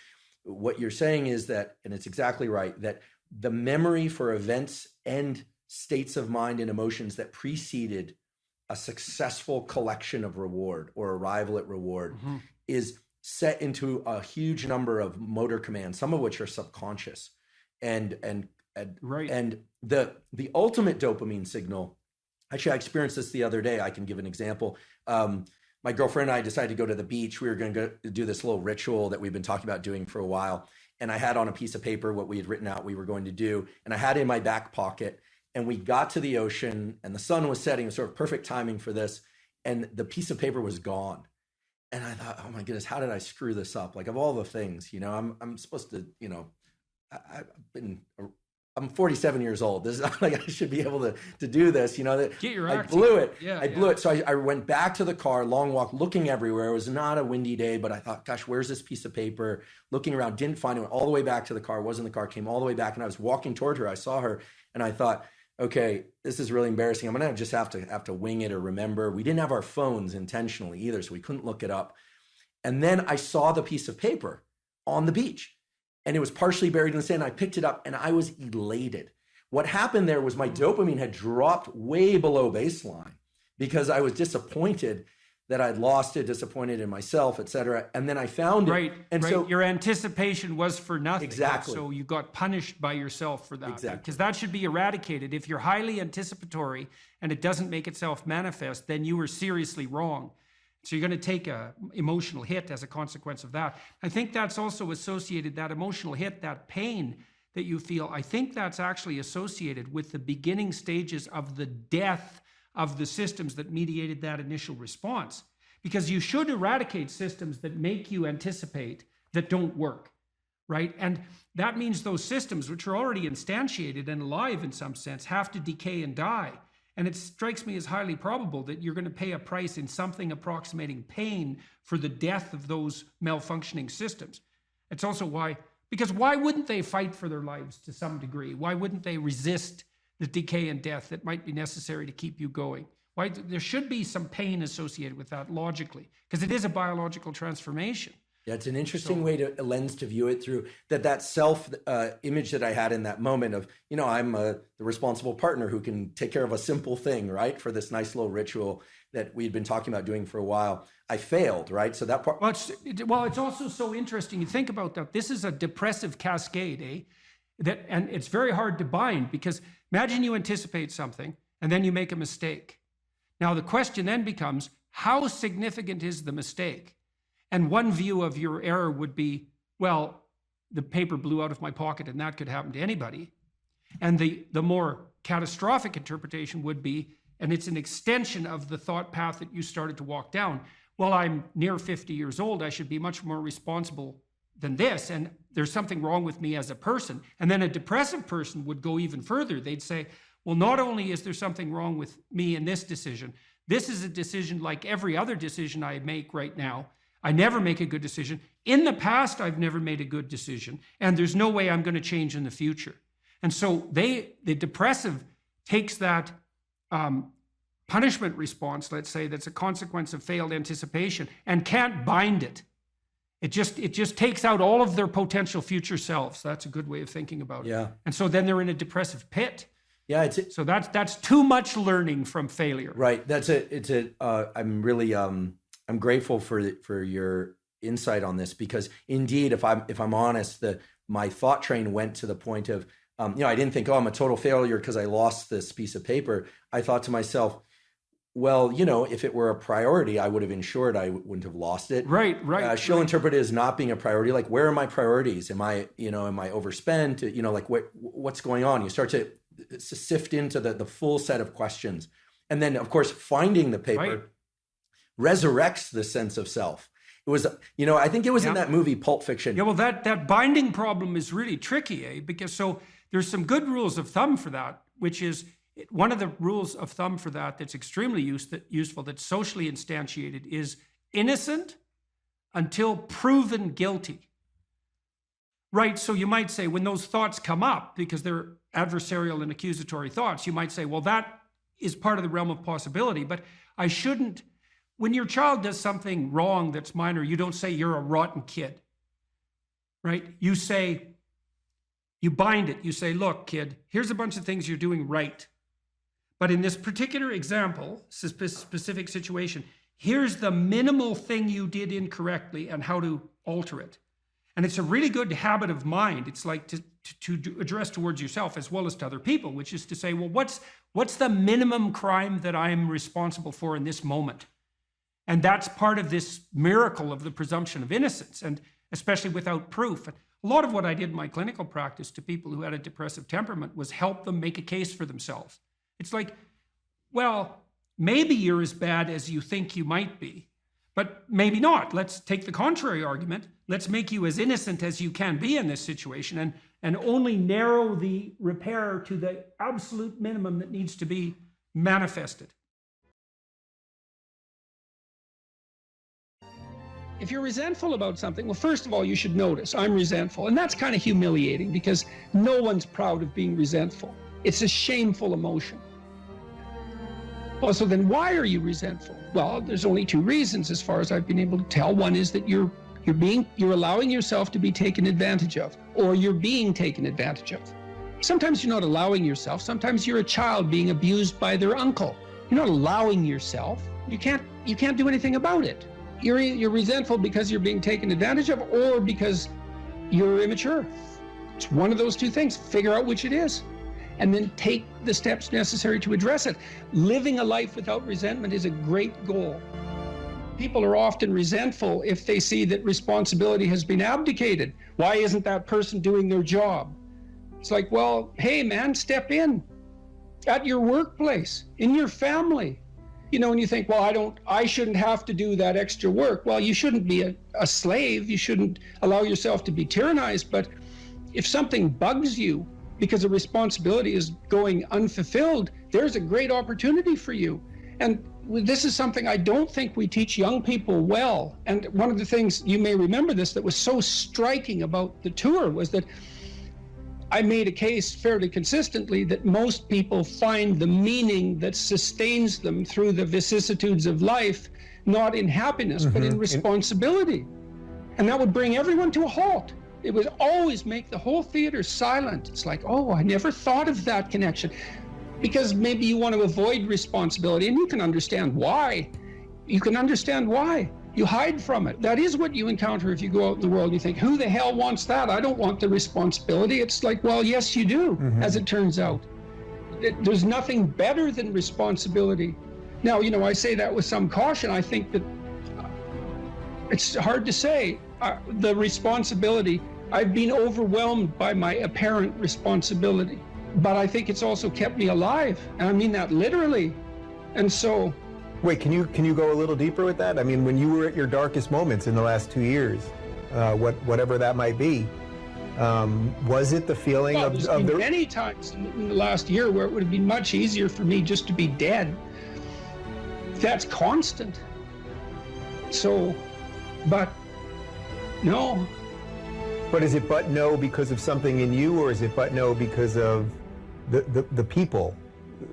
what you're saying is that, and it's exactly right, that the memory for events and states of mind and emotions that preceded a successful collection of reward or arrival at reward is set into a huge number of motor commands, some of which are subconscious. And the ultimate dopamine signal, actually I experienced this the other day. I can give an example. My girlfriend and I decided to go to the beach. We were going to do this little ritual that we've been talking about doing for a while. And I had on a piece of paper what we had written out we were going to do. And I had it in my back pocket. And we got to the ocean and the sun was setting. It was sort of perfect timing for this. And the piece of paper was gone. And I thought, oh my goodness, how did I screw this up? Like, of all the things, you know, I'm supposed to, you know, I'm 47 years old. This is not like I should be able to do this, you know. Get your I act blew it. Yeah, I blew it. So I went back to the car, long walk, looking everywhere. It was not a windy day, but I thought, gosh, where's this piece of paper? Looking around, didn't find it. Went all the way back to the car. Wasn't in the car. Came all the way back, and I was walking toward her. I saw her, and I thought, okay, this is really embarrassing. I'm gonna just have to wing it or remember. We didn't have our phones intentionally either, so we couldn't look it up. And then I saw the piece of paper on the beach, and it was partially buried in the sand. I picked it up, and I was elated. What happened there was my dopamine had dropped way below baseline because I was disappointed that I'd lost it, disappointed in myself, etc. And then I found it. Right. And right. so your anticipation was for nothing. Exactly. So you got punished by yourself for that. Exactly. Because that should be eradicated. If you're highly anticipatory and it doesn't make itself manifest, then you were seriously wrong. So you're going to take a emotional hit as a consequence of that. I think that's also associated, that emotional hit, that pain that you feel, I think that's actually associated with the beginning stages of the death of the systems that mediated that initial response. Because you should eradicate systems that make you anticipate that don't work, right? And that means those systems, which are already instantiated and alive in some sense, have to decay and die. And it strikes me as highly probable that you're going to pay a price in something approximating pain for the death of those malfunctioning systems. It's also why, because why wouldn't they fight for their lives to some degree? Why wouldn't they resist the decay and death that might be necessary to keep you going? Why? There should be some pain associated with that logically, because it is a biological transformation. Yeah, it's an interesting way to a lens to view it through, that self image that I had in that moment of, I'm the responsible partner who can take care of a simple thing, right? For this nice little ritual that we'd been talking about doing for a while. I failed, right? So that part. Well, it's also so interesting. You think about that. This is a depressive cascade, eh? And it's very hard to bind, because imagine you anticipate something and then you make a mistake. Now, the question then becomes, how significant is the mistake? And one view of your error would be, well, the paper blew out of my pocket and that could happen to anybody. And the more catastrophic interpretation would be, and it's an extension of the thought path that you started to walk down, well, I'm near 50 years old, I should be much more responsible than this, and there's something wrong with me as a person. And then a depressive person would go even further. They'd say, well, not only is there something wrong with me in this decision, this is a decision like every other decision I make right now. I never make a good decision. In the past, I've never made a good decision, and there's no way I'm going to change in the future. And so the depressive takes that punishment response, let's say, that's a consequence of failed anticipation, and can't bind it. It just takes out all of their potential future selves. That's a good way of thinking about it. Yeah. And so then they're in a depressive pit. Yeah. So that's too much learning from failure. Right. I'm really I'm grateful for your insight on this, because indeed, if I'm honest, my thought train went to the point of, I didn't think, I'm a total failure because I lost this piece of paper. I thought to myself, well, if it were a priority, I would have ensured I wouldn't have lost it. Right. She'll interpret it as not being a priority. Like, where are my priorities? Am I overspent? What's going on? You start to sift into the full set of questions. And then, of course, finding the paper resurrects the sense of self. It was, I think it was in that movie, Pulp Fiction. Yeah, well, that binding problem is really tricky, because so there's some good rules of thumb for that, which is one of the rules of thumb for that's extremely useful, that's socially instantiated, is innocent until proven guilty. Right, so you might say when those thoughts come up, because they're adversarial and accusatory thoughts, you might say, well, that is part of the realm of possibility, but I shouldn't. When your child does something wrong that's minor, you don't say you're a rotten kid, right? You bind it. You say, look, kid, here's a bunch of things you're doing right. But in this particular example, specific situation, here's the minimal thing you did incorrectly and how to alter it. And it's a really good habit of mind. It's like to address towards yourself as well as to other people, which is to say, well, what's the minimum crime that I'm responsible for in this moment? And that's part of this miracle of the presumption of innocence, and especially without proof. And a lot of what I did in my clinical practice to people who had a depressive temperament was help them make a case for themselves. It's like, well, maybe you're as bad as you think you might be, but maybe not. Let's take the contrary argument. Let's make you as innocent as you can be in this situation, and only narrow the repair to the absolute minimum that needs to be manifested. If you're resentful about something, well, first of all, you should notice, I'm resentful. And that's kind of humiliating, because no one's proud of being resentful. It's a shameful emotion. Well, so then why are you resentful? Well, there's only two reasons as far as I've been able to tell. One is that you're allowing yourself to be taken advantage of, or you're being taken advantage of. Sometimes you're not allowing yourself. Sometimes you're a child being abused by their uncle. You're not allowing yourself. You can't you can't do anything about it. You're resentful because you're being taken advantage of, or because you're immature. It's one of those two things. Figure out which it is, and then take the steps necessary to address it. Living a life without resentment is a great goal. People are often resentful if they see that responsibility has been abdicated. Why isn't that person doing their job? It's like, well, hey man, step in at your workplace, in your family. You know, and you think, well, I shouldn't have to do that extra work. Well, you shouldn't be a slave. You shouldn't allow yourself to be tyrannized. But if something bugs you because a responsibility is going unfulfilled, there's a great opportunity for you. And this is something I don't think we teach young people well. And one of the things, you may remember this, that was so striking about the tour was that I made a case fairly consistently that most people find the meaning that sustains them through the vicissitudes of life, not in happiness, but in responsibility. And that would bring everyone to a halt. It would always make the whole theater silent. It's like, oh, I never thought of that connection. Because maybe you want to avoid responsibility, and you can understand why. You can understand why. You hide from it. That is what you encounter if you go out in the world. You think, who the hell wants that? I don't want the responsibility. It's like, well, yes, you do, as it turns out. There's nothing better than responsibility. Now, you know, I say that with some caution. I think that it's hard to say. The responsibility, I've been overwhelmed by my apparent responsibility, but I think it's also kept me alive. And I mean that literally. And so, wait, can you go a little deeper with that? I mean, when you were at your darkest moments in the last 2 years, whatever that might be, was it the feeling well, of been the many times in the last year where it would have been much easier for me just to be dead. That's constant. So, but no. But is it but no because of something in you, or is it but no because of the people,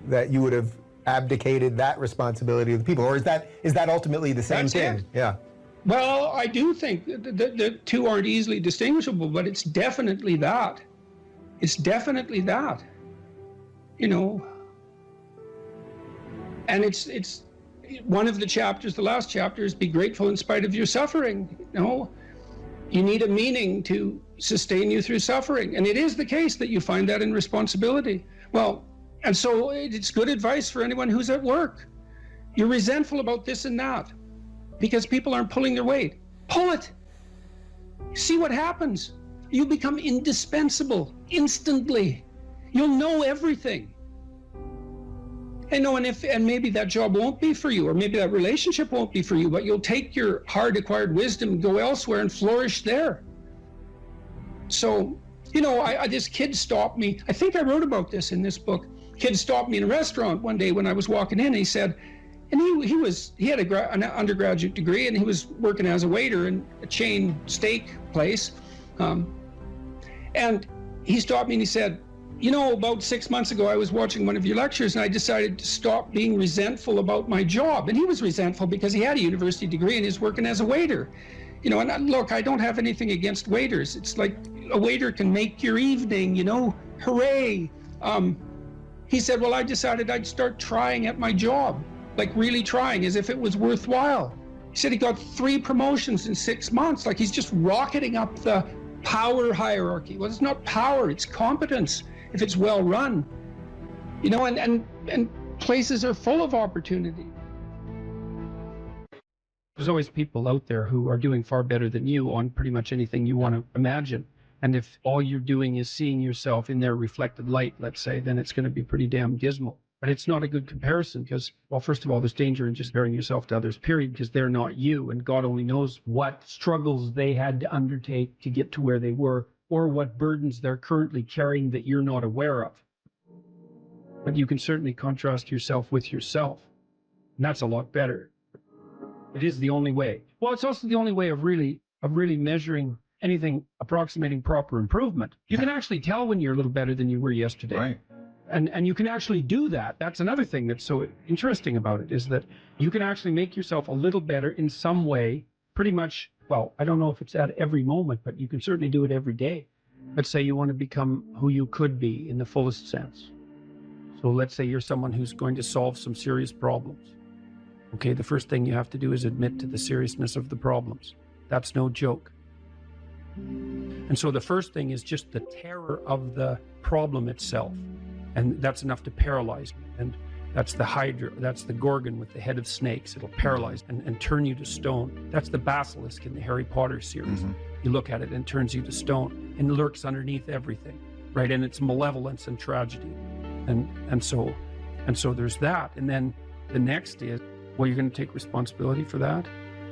that you would have abdicated that responsibility of the people, or is that ultimately the same thing? It. Yeah. Well, I do think the two aren't easily distinguishable, but it's definitely that. It's definitely that. You know. And it's one of the chapters, the last chapter, is be grateful in spite of your suffering. You know, you need a meaning to sustain you through suffering. And it is the case that you find that in responsibility. Well, and so it's good advice for anyone who's at work. You're resentful about this and that because people aren't pulling their weight. Pull it. See what happens. You become indispensable instantly. You'll know everything. And no, and maybe that job won't be for you, or maybe that relationship won't be for you, but you'll take your hard acquired wisdom and go elsewhere and flourish there. So, you know, this kid stopped me. I think I wrote about this in this book. Kid stopped me in a restaurant one day when I was walking in. And he said, and he had an undergraduate degree, and he was working as a waiter in a chain steak place. And he stopped me and he said, you know, about 6 months ago, I was watching one of your lectures and I decided to stop being resentful about my job. And he was resentful because he had a university degree and he's working as a waiter. You know, and look, I don't have anything against waiters. It's like a waiter can make your evening, you know, hooray. He said, well, I decided I'd start trying at my job, like really trying as if it was worthwhile. He said he got 3 promotions in 6 months, like he's just rocketing up the power hierarchy. Well, it's not power, it's competence. If it's well run, you know, and places are full of opportunity. There's always people out there who are doing far better than you on pretty much anything you want to imagine. And if all you're doing is seeing yourself in their reflected light, let's say, then it's going to be pretty damn dismal. But it's not a good comparison because, well, first of all, there's danger in just comparing yourself to others, period, because they're not you. And God only knows what struggles they had to undertake to get to where they were, or what burdens they're currently carrying that you're not aware of. But you can certainly contrast yourself with yourself. And that's a lot better. It is the only way. Well, it's also the only way of really measuring anything approximating proper improvement. You can actually tell when you're a little better than you were yesterday. Right. And you can actually do that. That's another thing that's so interesting about it, is that you can actually make yourself a little better in some way, pretty much. Well, I don't know if it's at every moment, but you can certainly do it every day. Let's say you want to become who you could be in the fullest sense. So let's say you're someone who's going to solve some serious problems. Okay, the first thing you have to do is admit to the seriousness of the problems. That's no joke. And so the first thing is just the terror of the problem itself. And that's enough to paralyze me. And that's the Hydra, that's the Gorgon with the head of snakes. It'll paralyze and turn you to stone. That's the basilisk in the Harry Potter series. You look at it and it turns you to stone and lurks underneath everything, right? And it's malevolence and tragedy. And so there's that. And then the next is, well, you're going to take responsibility for that?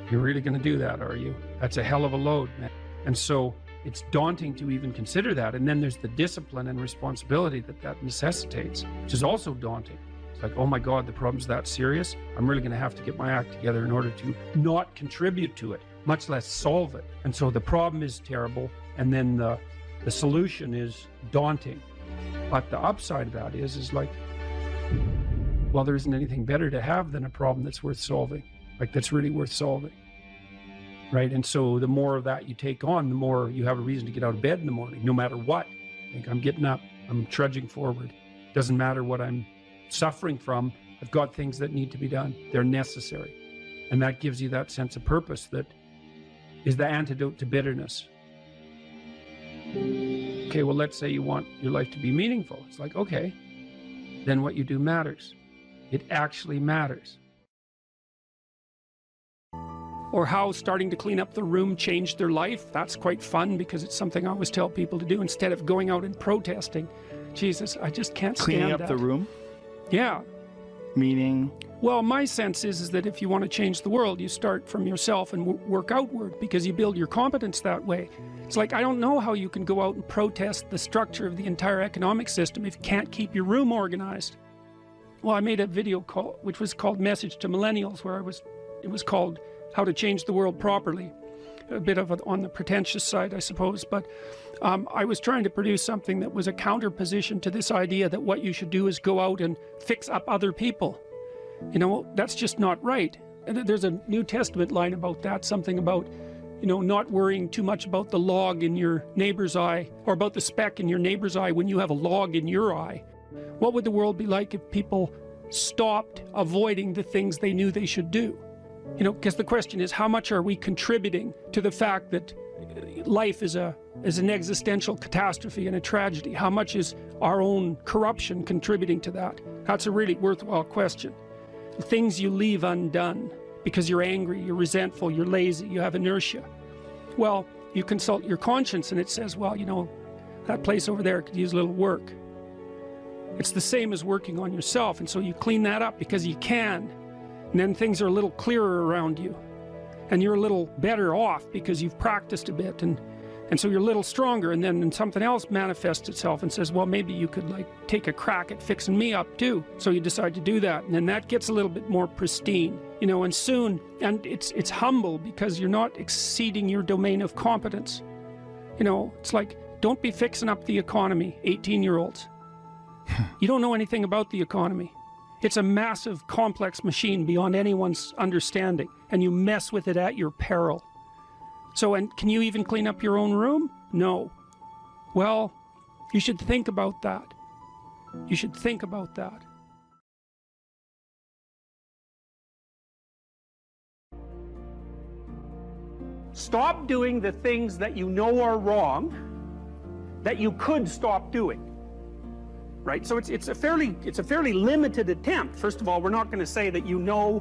You're really going to do that, are you? That's a hell of a load, man. And so it's daunting to even consider that. And then there's the discipline and responsibility that necessitates, which is also daunting. It's like, oh my God, the problem's that serious. I'm really going to have to get my act together in order to not contribute to it, much less solve it. And so the problem is terrible. And then the solution is daunting. But the upside of that is like, well, there isn't anything better to have than a problem that's worth solving, like that's really worth solving, right? And so the more of that you take on, the more you have a reason to get out of bed in the morning, no matter what. Like, I'm getting up, I'm trudging forward. Doesn't matter what I'm suffering from, I've got things that need to be done. They're necessary. And that gives you that sense of purpose that is the antidote to bitterness. Okay, well, let's say you want your life to be meaningful. It's like, okay, then what you do matters. It actually matters. Or how starting to clean up the room changed their life. That's quite fun because it's something I always tell people to do instead of going out and protesting. Jesus, I just can't stand Cleaning up that. the room? Yeah. Meaning? Well, my sense is that if you want to change the world, you start from yourself and work outward because you build your competence that way. It's like, I don't know how you can go out and protest the structure of the entire economic system if you can't keep your room organized. Well, I made a video call, which was called Message to Millennials, where it was called How to Change the World Properly. A bit of on the pretentious side, I suppose, but I was trying to produce something that was a counterposition to this idea that what you should do is go out and fix up other people. You know, that's just not right. And there's a New Testament line about that, something about, you know, not worrying too much about the log in your neighbor's eye, or about the speck in your neighbor's eye when you have a log in your eye. What would the world be like if people stopped avoiding the things they knew they should do? You know, because the question is, how much are we contributing to the fact that life is an existential catastrophe and a tragedy? How much is our own corruption contributing to that? That's a really worthwhile question. The things you leave undone because you're angry, you're resentful, you're lazy, you have inertia. Well, you consult your conscience and it says, well, you know, that place over there could use a little work. It's the same as working on yourself, and so you clean that up because you can. And then things are a little clearer around you. And you're a little better off because you've practiced a bit, and so you're a little stronger, and then something else manifests itself and says, well, maybe you could like take a crack at fixing me up too. So you decide to do that, and then that gets a little bit more pristine, you know, and soon, and it's humble because you're not exceeding your domain of competence. You know, it's like, don't be fixing up the economy, 18-year-olds. You don't know anything about the economy. It's a massive, complex machine beyond anyone's understanding, and you mess with it at your peril. So, and can you even clean up your own room? No. Well, you should think about that. You should think about that. Stop doing the things that you know are wrong that you could stop doing. Right? So it's a fairly limited attempt. First of all, we're not going to say that you know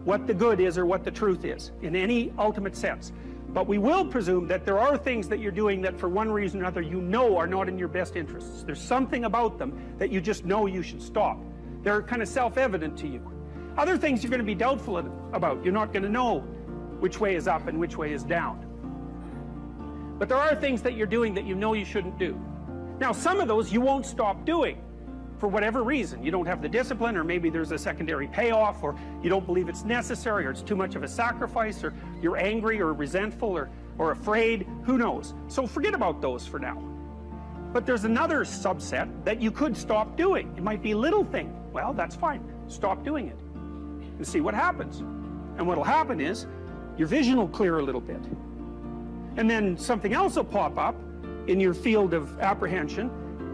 what the good is or what the truth is in any ultimate sense. But we will presume that there are things that you're doing that for one reason or another you know are not in your best interests. There's something about them that you just know you should stop. They're kind of self-evident to you. Other things you're going to be doubtful about. You're not going to know which way is up and which way is down. But there are things that you're doing that you know you shouldn't do. Now, some of those you won't stop doing for whatever reason. You don't have the discipline, or maybe there's a secondary payoff, or you don't believe it's necessary, or it's too much of a sacrifice, or you're angry or resentful or afraid. Who knows? So forget about those for now. But there's another subset that you could stop doing. It might be a little thing. Well, that's fine. Stop doing it and see what happens. And what'll happen is your vision will clear a little bit. And then something else will pop up in your field of apprehension,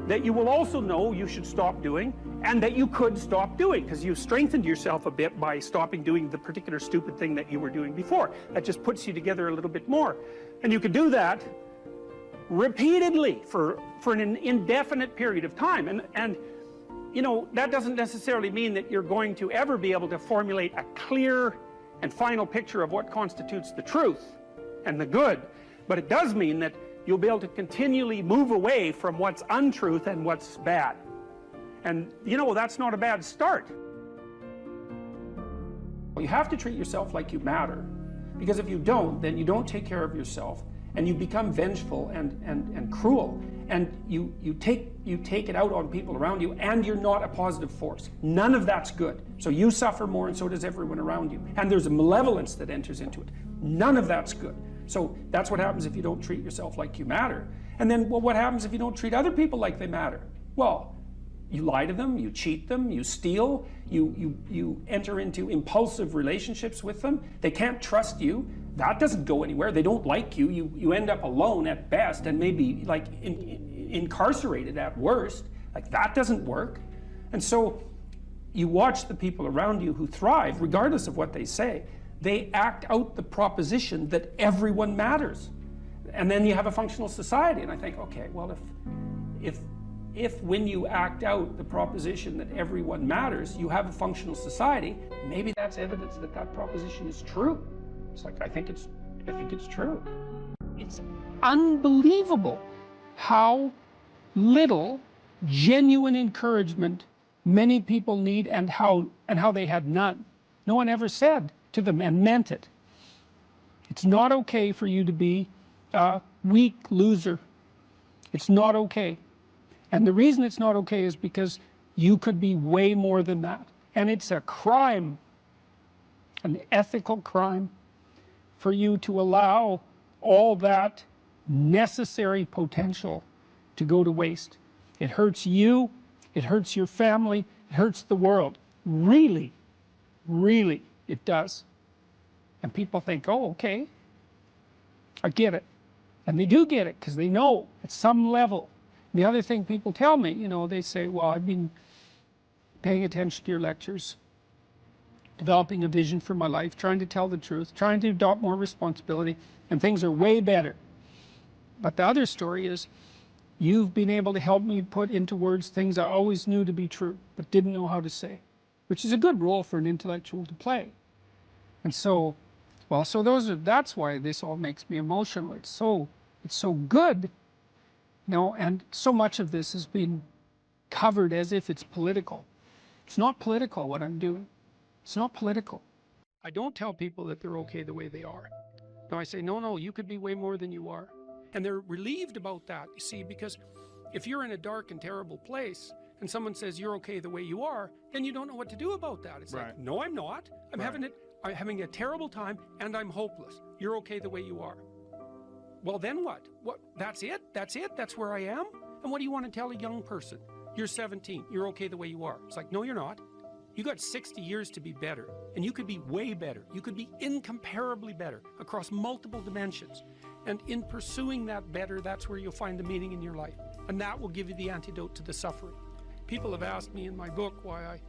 that you will also know you should stop doing, and that you could stop doing, because you've strengthened yourself a bit by stopping doing the particular stupid thing that you were doing before. That just puts you together a little bit more. And you could do that repeatedly for an indefinite period of time. And you know, that doesn't necessarily mean that you're going to ever be able to formulate a clear and final picture of what constitutes the truth and the good. But it does mean that you'll be able to continually move away from what's untruth and what's bad. And you know, that's not a bad start. You have to treat yourself like you matter, because if you don't, then you don't take care of yourself, and you become vengeful and cruel, and you take it out on people around you, and you're not a positive force. None of that's good. So you suffer more, and so does everyone around you. And there's a malevolence that enters into it. None of that's good. So that's what happens if you don't treat yourself like you matter. And then, well, what happens if you don't treat other people like they matter? Well, you lie to them, you cheat them, you steal, you enter into impulsive relationships with them. They can't trust you. That doesn't go anywhere. They don't like you. You end up alone at best, and maybe like incarcerated at worst. Like, that doesn't work. And so you watch the people around you who thrive, regardless of what they say. They act out the proposition that everyone matters. And then you have a functional society. And I think, okay, well, if when you act out the proposition that everyone matters, you have a functional society, maybe that's evidence that that proposition is true. It's like, I think it's true. It's unbelievable how little genuine encouragement many people need, and how they had none. No one ever said to them, and meant it, it's not okay for you to be a weak loser. It's not okay. And the reason it's not okay is because you could be way more than that. And it's a crime, an ethical crime, for you to allow all that necessary potential to go to waste. It hurts you, it hurts your family, it hurts the world. Really, really, it does. And people think, oh, okay, I get it. And they do get it, because they know at some level. The other thing people tell me, you know, they say, well, I've been paying attention to your lectures, developing a vision for my life, trying to tell the truth, trying to adopt more responsibility, and things are way better. But the other story is, you've been able to help me put into words things I always knew to be true, but didn't know how to say, which is a good role for an intellectual to play. And so, well, so that's why this all makes me emotional. It's so good, you know, and so much of this has been covered as if it's political. It's not political, what I'm doing. It's not political. I don't tell people that they're okay the way they are. No, I say, no, you could be way more than you are. And they're relieved about that, you see, because if you're in a dark and terrible place and someone says you're okay the way you are, then you don't know what to do about that. It's like, no, I'm not. I'm having a terrible time, and I'm hopeless. You're okay the way you are. Well, then what? That's it? That's where I am? And what do you want to tell a young person? You're 17. You're okay the way you are. It's like, no, you're not. You got 60 years to be better, and you could be way better. You could be incomparably better across multiple dimensions. And in pursuing that better, that's where you'll find the meaning in your life. And that will give you the antidote to the suffering. People have asked me in my book why I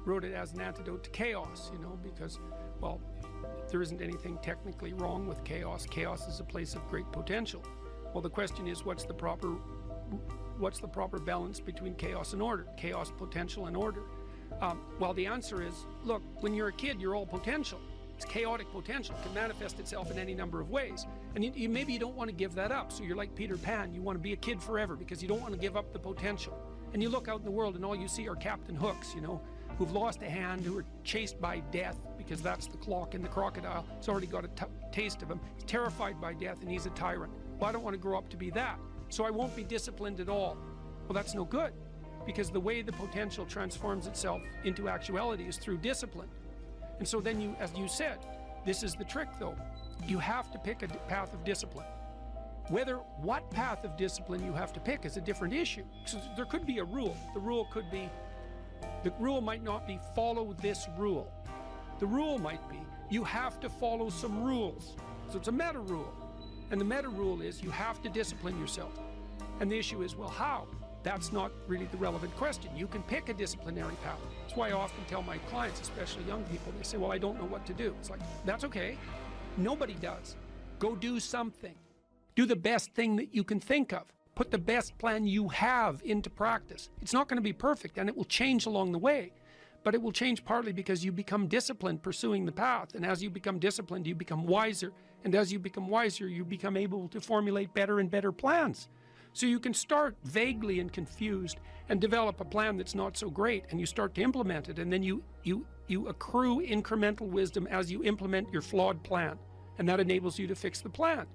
wrote it as an antidote to chaos, you know, because, well, there isn't anything technically wrong with chaos. Chaos is a place of great potential. Well, the question is, what's the proper balance between chaos and order? Chaos, potential, and order. Well, the answer is, look, when you're a kid, you're all potential. It's chaotic potential. It can manifest itself in any number of ways. And maybe you don't want to give that up. So you're like Peter Pan. You want to be a kid forever because you don't want to give up the potential. And you look out in the world and all you see are Captain Hooks, you know, who've lost a hand, who are chased by death because that's the clock in the crocodile. It's already got a taste of him. He's terrified by death and he's a tyrant. Well, I don't want to grow up to be that. So I won't be disciplined at all. Well, that's no good, because the way the potential transforms itself into actuality is through discipline. And so then you, as you said, this is the trick though. You have to pick a path of discipline. What path of discipline you have to pick is a different issue. So there could be a rule. The rule might not be follow this rule. The rule might be you have to follow some rules. So it's a meta rule. And the meta rule is you have to discipline yourself. And the issue is, well, how? that's not really the relevant question. You can pick a disciplinary path. That's why I often tell my clients, especially young people, they say, well, I don't know what to do. It's like, that's okay. Nobody does. Go do something. Do the best thing that you can think of. Put the best plan you have into practice. It's not going to be perfect, and it will change along the way. But it will change partly because you become disciplined pursuing the path. And as you become disciplined, you become wiser. And as you become wiser, you become able to formulate better and better plans. So you can start vaguely and confused and develop a plan that's not so great, and you start to implement it. And then you accrue incremental wisdom as you implement your flawed plan. And that enables you to fix the plan.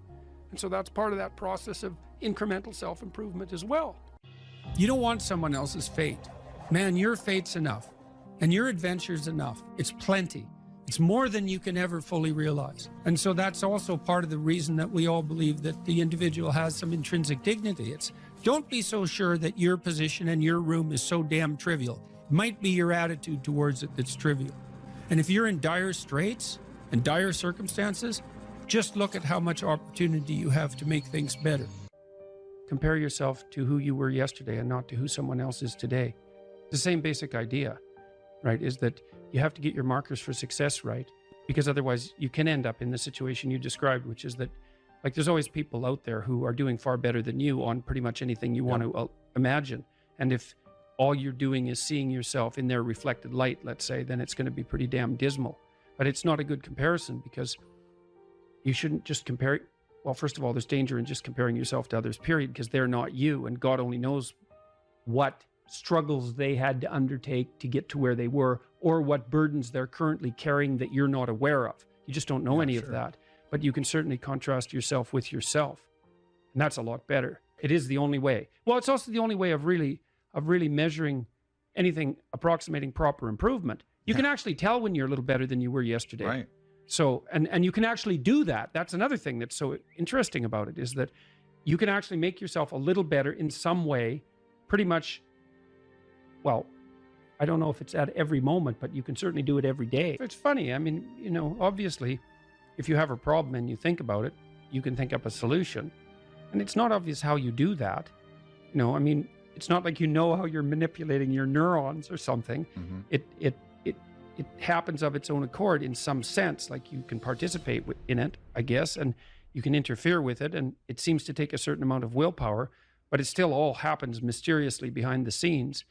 And so that's part of that process of incremental self-improvement as well. You don't want someone else's fate. Man, your fate's enough. And your adventure's enough. It's plenty. It's more than you can ever fully realize. And so that's also part of the reason that we all believe that the individual has some intrinsic dignity. It's, don't be so sure that your position and your room is so damn trivial. It might be your attitude towards it that's trivial. And if you're in dire straits and dire circumstances, just look at how much opportunity you have to make things better. Compare yourself to who you were yesterday and not to who someone else is today. The same basic idea, right, is that you have to get your markers for success right, because otherwise you can end up in the situation you described, which is that, like, there's always people out there who are doing far better than you on pretty much anything you want to imagine. And if all you're doing is seeing yourself in their reflected light, let's say, then it's going to be pretty damn dismal. But it's not a good comparison, because you shouldn't just compare. Well, first of all, there's danger in just comparing yourself to others, period, because they're not you, and God only knows what struggles they had to undertake to get to where they were, or what burdens they're currently carrying that you're not aware of. You just don't know any of that. But you can certainly contrast yourself with yourself. And that's a lot better. It is the only way. Well, it's also the only way of really measuring anything approximating proper improvement. You can actually tell when you're a little better than you were yesterday. Right. So, and you can actually do that. That's another thing that's so interesting about it, is that you can actually make yourself a little better in some way, pretty much. Well, I don't know if it's at every moment, but you can certainly do it every day. It's funny. I mean, you know, obviously, if you have a problem and you think about it, you can think up a solution. And it's not obvious how you do that. You know, I mean, it's not like you know how you're manipulating your neurons or something. Mm-hmm. It happens of its own accord in some sense, like you can participate in it, I guess, and you can interfere with it, and it seems to take a certain amount of willpower, but it still all happens mysteriously behind the scenes.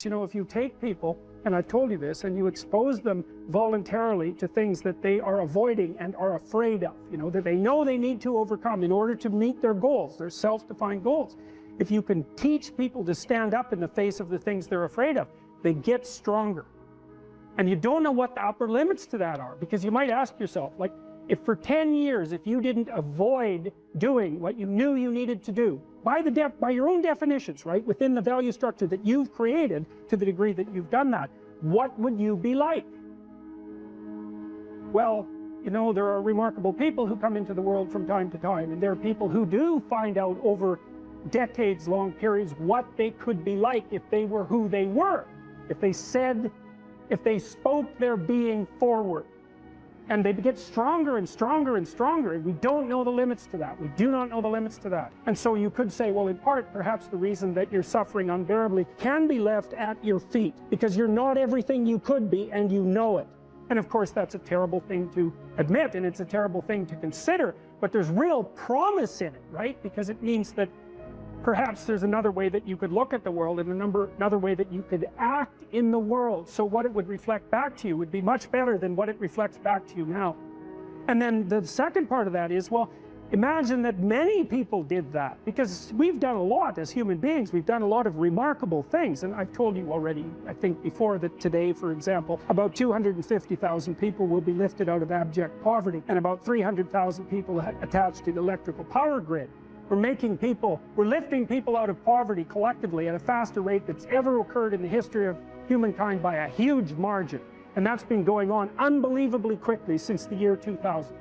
You know, if you take people, and I told you this, and you expose them voluntarily to things that they are avoiding and are afraid of, you know, that they know they need to overcome in order to meet their goals, their self-defined goals. If you can teach people to stand up in the face of the things they're afraid of, they get stronger. And you don't know what the upper limits to that are, because you might ask yourself, like, if for 10 years, if you didn't avoid doing what you knew you needed to do, by your own definitions, right, within the value structure that you've created, to the degree that you've done that, what would you be like? Well, you know, there are remarkable people who come into the world from time to time, and there are people who do find out over decades-long periods what they could be like if they were who they were, if they spoke their being forward. And they get stronger and stronger and stronger, and we don't know the limits to that. We do not know the limits to that. And so you could say, well, in part, perhaps the reason that you're suffering unbearably can be left at your feet, because you're not everything you could be, and you know it. And of course, that's a terrible thing to admit, and it's a terrible thing to consider, but there's real promise in it, right? Because it means that perhaps there's another way that you could look at the world, and another way that you could act in the world. So what it would reflect back to you would be much better than what it reflects back to you now. And then the second part of that is, well, imagine that many people did that, because we've done a lot as human beings. We've done a lot of remarkable things. And I've told you already, I think before, that today, for example, about 250,000 people will be lifted out of abject poverty, and about 300,000 people attached to the electrical power grid. We're lifting people out of poverty collectively at a faster rate that's ever occurred in the history of humankind by a huge margin. And that's been going on unbelievably quickly since the year 2000.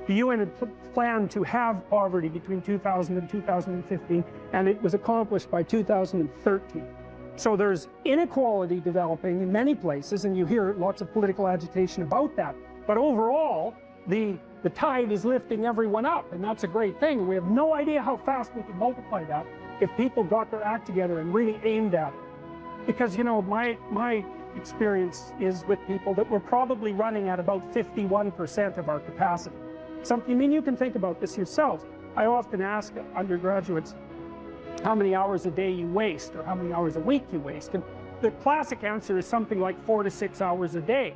The UN had planned to have poverty between 2000 and 2015, and it was accomplished by 2013. So there's inequality developing in many places, and you hear lots of political agitation about that. But overall, the the tide is lifting everyone up, and that's a great thing. We have no idea how fast we can multiply that if people got their act together and really aimed at it. Because, you know, my experience is with people that we're probably running at about 51% of our capacity. I mean, you can think about this yourselves. I often ask undergraduates how many hours a day you waste or how many hours a week you waste. And the classic answer is something like 4 to 6 hours a day.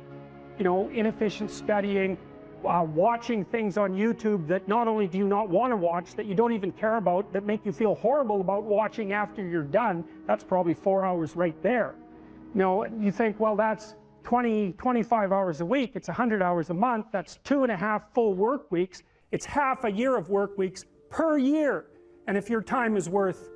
You know, inefficient studying, watching things on YouTube that not only do you not want to watch, that you don't even care about, that make you feel horrible about watching after you're done. That's probably 4 hours right there. You know, you think, well, that's 25 hours a week. It's 100 hours a month. That's 2.5 full work weeks. It's half a year of work weeks per year. And if your time is worth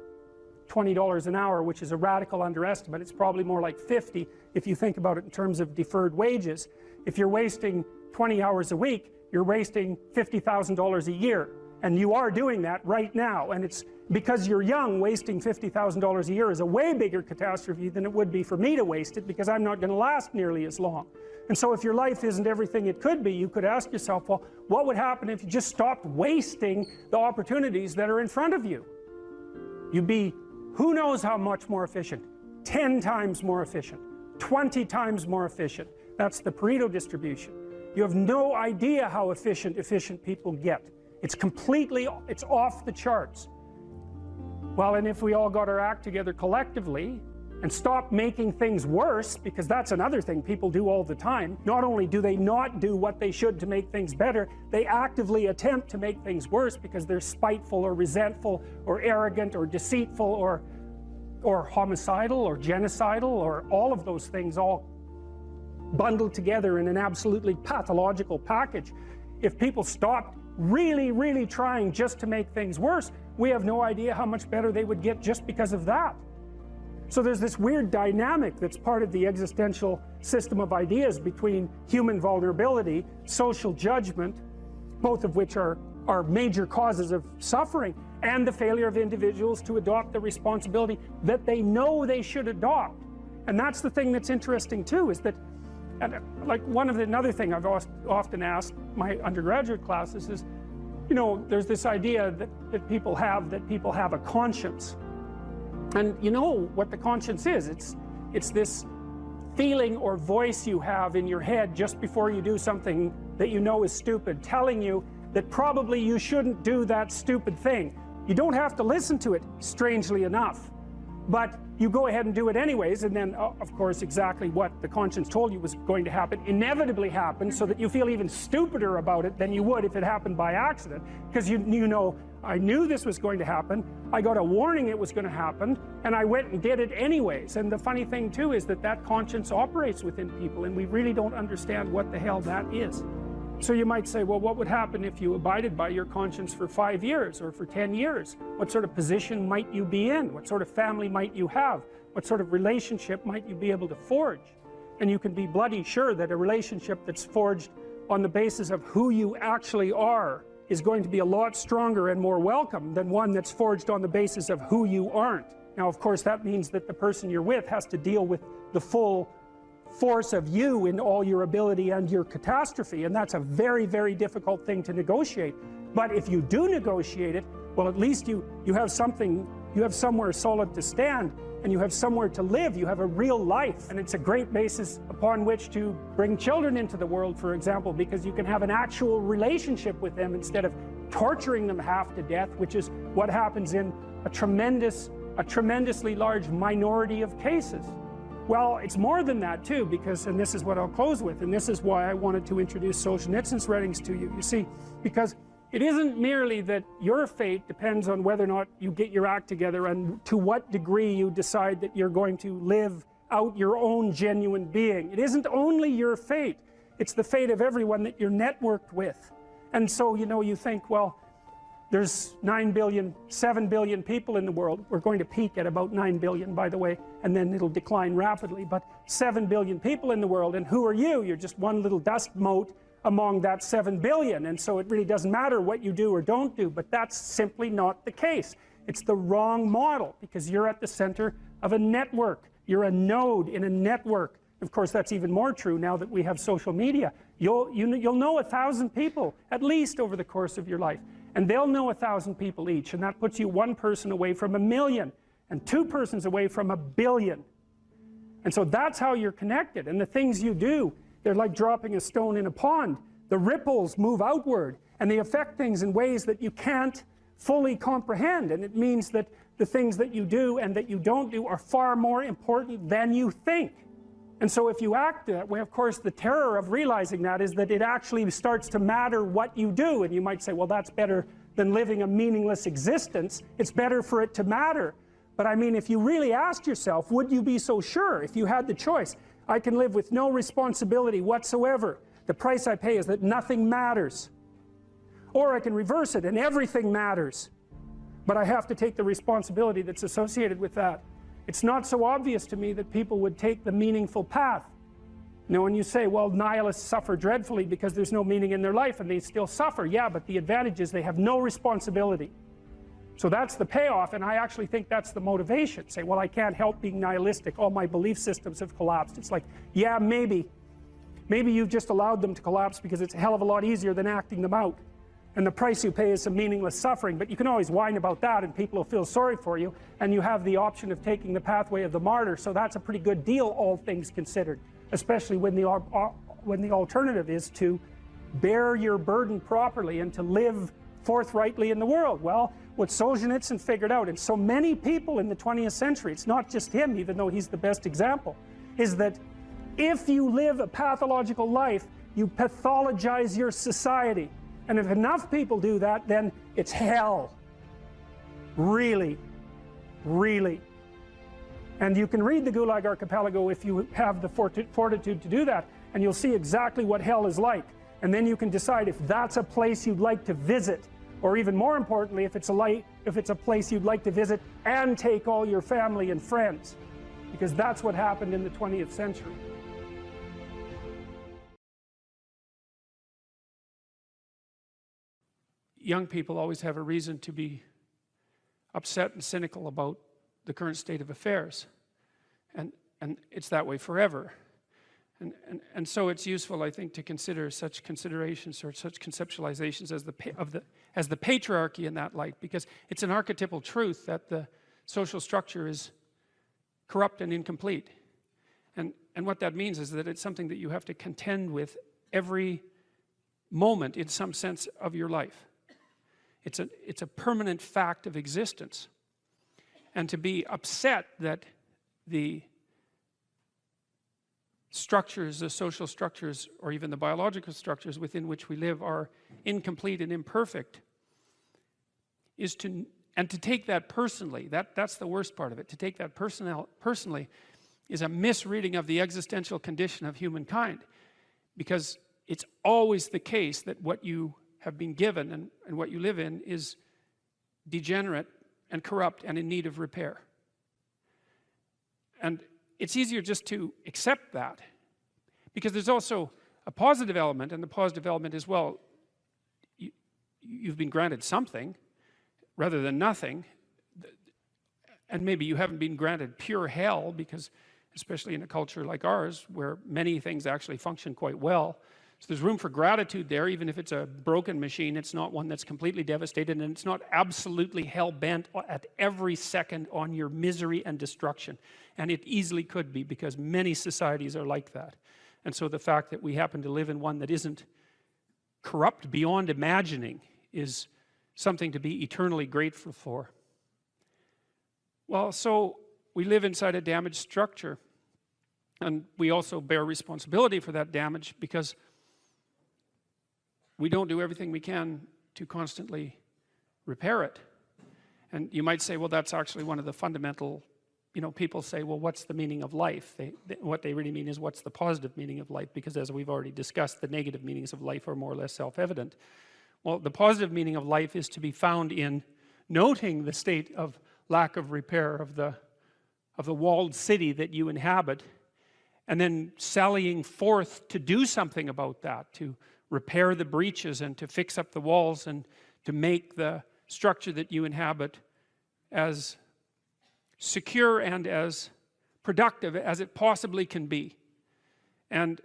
$20 an hour, which is a radical underestimate, it's probably more like 50 if you think about it in terms of deferred wages. If you're wasting 20 hours a week, you're wasting $50,000 a year. And you are doing that right now. And it's because you're young, wasting $50,000 a year is a way bigger catastrophe than it would be for me to waste it, because I'm not going to last nearly as long. And so if your life isn't everything it could be, you could ask yourself, well, what would happen if you just stopped wasting the opportunities that are in front of you? You'd be, who knows how much more efficient? 10 times more efficient, 20 times more efficient. That's the Pareto distribution. You have no idea how efficient people get. It's off the charts. Well, and if we all got our act together collectively and stopped making things worse, because that's another thing people do all the time. Not only do they not do what they should to make things better, they actively attempt to make things worse because they're spiteful or resentful or arrogant or deceitful or homicidal or genocidal, or all of those things all bundled together in an absolutely pathological package. If people stopped really trying just to make things worse, we have no idea how much better they would get just because of that. So there's this weird dynamic that's part of the existential system of ideas between human vulnerability, social judgment, both of which are major causes of suffering, and the failure of individuals to adopt the responsibility that they know they should adopt. And that's the thing that's interesting too, is that, and like another thing I've often asked my undergraduate classes is, you know, there's this idea that people have a conscience. And you know what the conscience is. It's this feeling or voice you have in your head just before you do something that you know is stupid, telling you that probably you shouldn't do that stupid thing. You don't have to listen to it, strangely enough. But you go ahead and do it anyways, and then, of course, exactly what the conscience told you was going to happen inevitably happens, so that you feel even stupider about it than you would if it happened by accident. Because you know, I knew this was going to happen, I got a warning it was going to happen, and I went and did it anyways. And the funny thing too is that conscience operates within people, and we really don't understand what the hell that is. So you might say, well, what would happen if you abided by your conscience for 5 years or for 10 years? What sort of position might you be in? What sort of family might you have? What sort of relationship might you be able to forge? And you can be bloody sure that a relationship that's forged on the basis of who you actually are is going to be a lot stronger and more welcome than one that's forged on the basis of who you aren't. Now, of course, that means that the person you're with has to deal with the full force of you in all your ability and your catastrophe, and that's a very difficult thing to negotiate. But if you do negotiate it, well, at least you have something, you have somewhere solid to stand, and you have somewhere to live. You have a real life, and it's a great basis upon which to bring children into the world, for example, because you can have an actual relationship with them instead of torturing them half to death, which is what happens in a tremendously large minority of cases. Well, it's more than that too, because, and this is what I'll close with, and this is why I wanted to introduce Solzhenitsyn's writings to you. You see, because it isn't merely that your fate depends on whether or not you get your act together and to what degree you decide that you're going to live out your own genuine being. It isn't only your fate, it's the fate of everyone that you're networked with. And so, you know, you think, well, there's 9 billion, 7 billion people in the world. We're going to peak at about 9 billion, by the way, and then it'll decline rapidly. But 7 billion people in the world, and who are you? You're just one little dust mote among that 7 billion. And so it really doesn't matter what you do or don't do, but that's simply not the case. It's the wrong model, because you're at the center of a network. You're a node in a network Of course, that's even more true now that we have social media. You'll know 1,000 people, at least, over the course of your life. And they'll know 1,000 people each, and that puts you one person away from 1,000,000, and two persons away from 1,000,000,000. And so that's how you're connected. And the things you do, they're like dropping a stone in a pond. The ripples move outward, and they affect things in ways that you can't fully comprehend. And it means that the things that you do and that you don't do are far more important than you think. And so if you act that way, of course, the terror of realizing that is that it actually starts to matter what you do. And you might say, well, that's better than living a meaningless existence. It's better for it to matter. But I mean, if you really asked yourself, would you be so sure if you had the choice? I can live with no responsibility whatsoever. The price I pay is that nothing matters. Or I can reverse it and everything matters. But I have to take the responsibility that's associated with that. It's not so obvious to me that people would take the meaningful path. Now when you say, well, nihilists suffer dreadfully because there's no meaning in their life and they still suffer. Yeah, but the advantage is they have no responsibility. So that's the payoff, and I actually think that's the motivation. Say, well, I can't help being nihilistic. All my belief systems have collapsed. It's like, yeah, maybe. Maybe you've just allowed them to collapse because it's a hell of a lot easier than acting them out. And the price you pay is some meaningless suffering, but you can always whine about that and people will feel sorry for you, and you have the option of taking the pathway of the martyr, so that's a pretty good deal, all things considered, especially when the alternative is to bear your burden properly and to live forthrightly in the world. Well, what Solzhenitsyn figured out, and so many people in the 20th century, it's not just him, even though he's the best example, is that if you live a pathological life, you pathologize your society. And if enough people do that, then it's hell. Really. Really. And you can read the Gulag Archipelago if you have the fortitude to do that, and you'll see exactly what hell is like. And then you can decide if that's a place you'd like to visit, or even more importantly, if it's a place you'd like to visit and take all your family and friends. Because that's what happened in the 20th century. Young people always have a reason to be upset and cynical about the current state of affairs. And it's that way forever. And so it's useful, I think, to consider such considerations or such conceptualizations as the patriarchy in that light, because it's an archetypal truth that the social structure is corrupt and incomplete. And what that means is that it's something that you have to contend with every moment in some sense of your life. It's a permanent fact of existence. And to be upset that the structures, the social structures, or even the biological structures within which we live are incomplete and imperfect, and to take that personally, that's the worst part of it. To take that personally is a misreading of the existential condition of humankind, because it's always the case that what you have been given and what you live in is degenerate and corrupt and in need of repair. And it's easier just to accept that, because there's also a positive element, and the positive element is, well, you've been granted something rather than nothing, and maybe you haven't been granted pure hell, because especially in a culture like ours where many things actually function quite well, so there's room for gratitude there. Even if it's a broken machine, it's not one that's completely devastated, and it's not absolutely hell-bent at every second on your misery and destruction. And it easily could be, because many societies are like that. And so the fact that we happen to live in one that isn't corrupt beyond imagining is something to be eternally grateful for. Well, so we live inside a damaged structure, and we also bear responsibility for that damage, because we don't do everything we can to constantly repair it. And you might say, well, that's actually one of the fundamental, people say, well, what's the meaning of life? What they really mean is, what's the positive meaning of life? Because as we've already discussed, the negative meanings of life are more or less self-evident. Well, the positive meaning of life is to be found in noting the state of lack of repair of the walled city that you inhabit, and then sallying forth to do something about that, to repair the breaches and to fix up the walls and to make the structure that you inhabit as secure and as productive as it possibly can be. And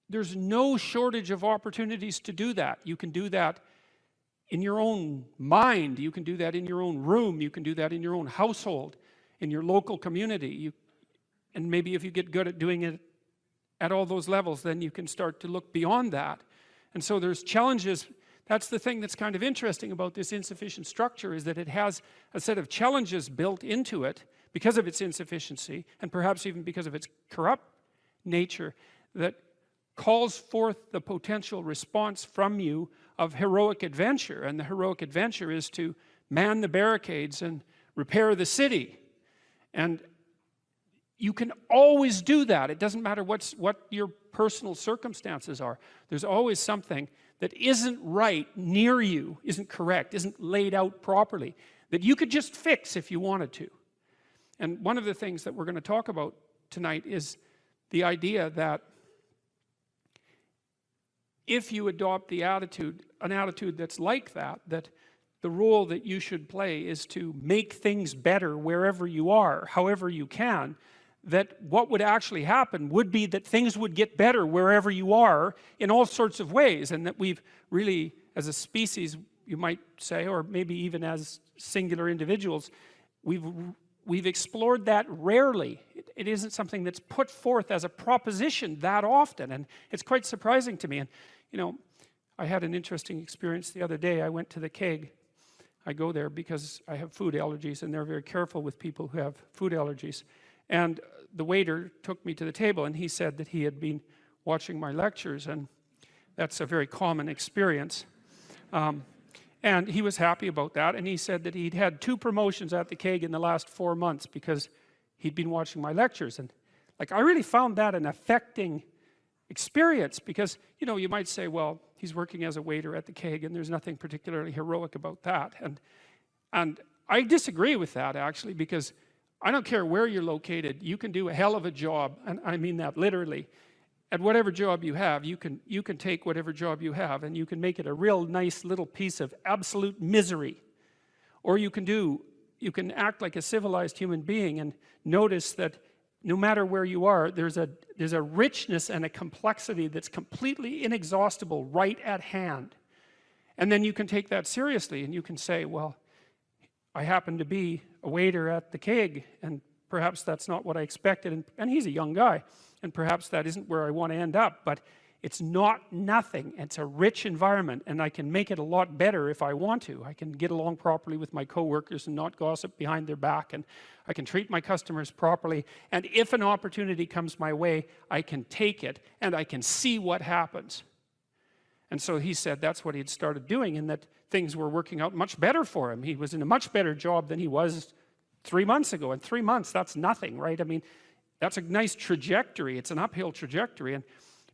there's no shortage of opportunities to do that. You can do that in your own mind. You can do that in your own room. You can do that in your own household, in your local community. And maybe if you get good at doing it at all those levels, then you can start to look beyond that. And so there's challenges. That's the thing that's kind of interesting about this insufficient structure, is that it has a set of challenges built into it because of its insufficiency, and perhaps even because of its corrupt nature, that calls forth the potential response from you of heroic adventure. And the heroic adventure is to man the barricades and repair the city. And you can always do that. It doesn't matter what your personal circumstances are. There's always something that isn't right near you, isn't correct, isn't laid out properly, that you could just fix if you wanted to. And one of the things that we're going to talk about tonight is the idea that if you adopt an attitude that's like that, that the role that you should play is to make things better wherever you are, however you can, that what would actually happen would be that things would get better wherever you are in all sorts of ways, and that we've really, as a species, you might say, or maybe even as singular individuals, we've explored that rarely. It isn't something that's put forth as a proposition that often, and it's quite surprising to me. And you know, I had an interesting experience the other day. I went to the keg. I go there because I have food allergies, and they're very careful with people who have food allergies. And the waiter took me to the table, and he said that he had been watching my lectures, and that's a very common experience. And he was happy about that, and he said that he'd had 2 promotions at the keg in the last 4 months because he'd been watching my lectures. And like, I really found that an affecting experience, because you know, you might say, well, he's working as a waiter at the keg and there's nothing particularly heroic about that. And I disagree with that, actually, because I don't care where you're located, you can do a hell of a job, and I mean that literally. At whatever job you have, you can take whatever job you have and you can make it a real nice little piece of absolute misery. Or you can act like a civilized human being and notice that no matter where you are, there's a richness and a complexity that's completely inexhaustible right at hand. And then you can take that seriously, and you can say, well, I happen to be a waiter at the keg, and perhaps that's not what I expected, and he's a young guy, and perhaps that isn't where I want to end up, but it's not nothing. It's a rich environment, and I can make it a lot better if I want to. I can get along properly with my coworkers and not gossip behind their back, and I can treat my customers properly, and if an opportunity comes my way, I can take it, and I can see what happens. And so he said that's what he had started doing, and that things were working out much better for him. He was in a much better job than he was 3 months ago. And 3 months, that's nothing, right? I mean, that's a nice trajectory. It's an uphill trajectory, and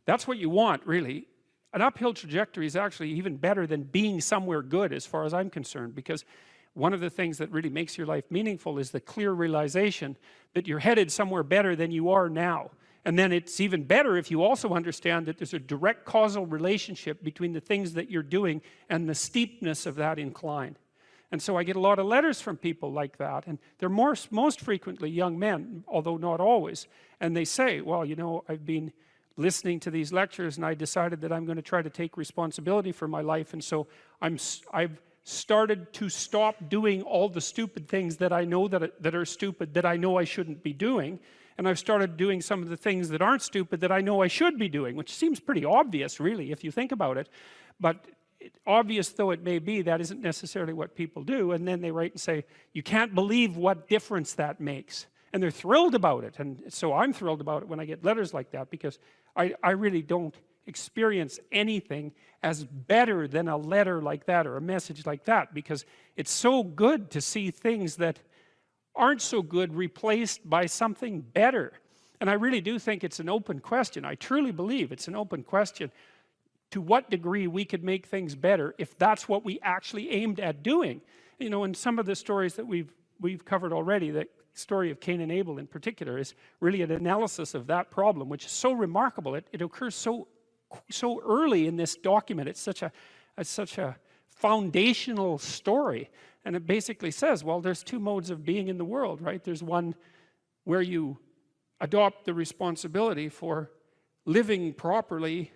that's what you want, really. An uphill trajectory is actually even better than being somewhere good, as far as I'm concerned, because one of the things that really makes your life meaningful is the clear realization that you're headed somewhere better than you are now. And then it's even better if you also understand that there's a direct causal relationship between the things that you're doing and the steepness of that incline. And so I get a lot of letters from people like that, and they're most frequently young men, although not always. And they say, well, you know, I've been listening to these lectures, and I decided that I'm going to try to take responsibility for my life, and so I've started to stop doing all the stupid things that I know that are stupid, that I know I shouldn't be doing, and I've started doing some of the things that aren't stupid that I know I should be doing, which seems pretty obvious, really, if you think about it. But obvious though it may be, that isn't necessarily what people do. And then they write and say, you can't believe what difference that makes. And they're thrilled about it. And so I'm thrilled about it when I get letters like that, because I really don't experience anything as better than a letter like that or a message like that, because it's so good to see things that aren't so good replaced by something better. And I really do think it's an open question. I truly believe it's an open question to what degree we could make things better if that's what we actually aimed at doing. You know, in some of the stories that we've covered already, the story of Cain and Abel in particular is really an analysis of that problem, which is so remarkable. It occurs so early in this document. It's such a foundational story. And it basically says, well, there's 2 modes of being in the world, right? There's one where you adopt the responsibility for living properly,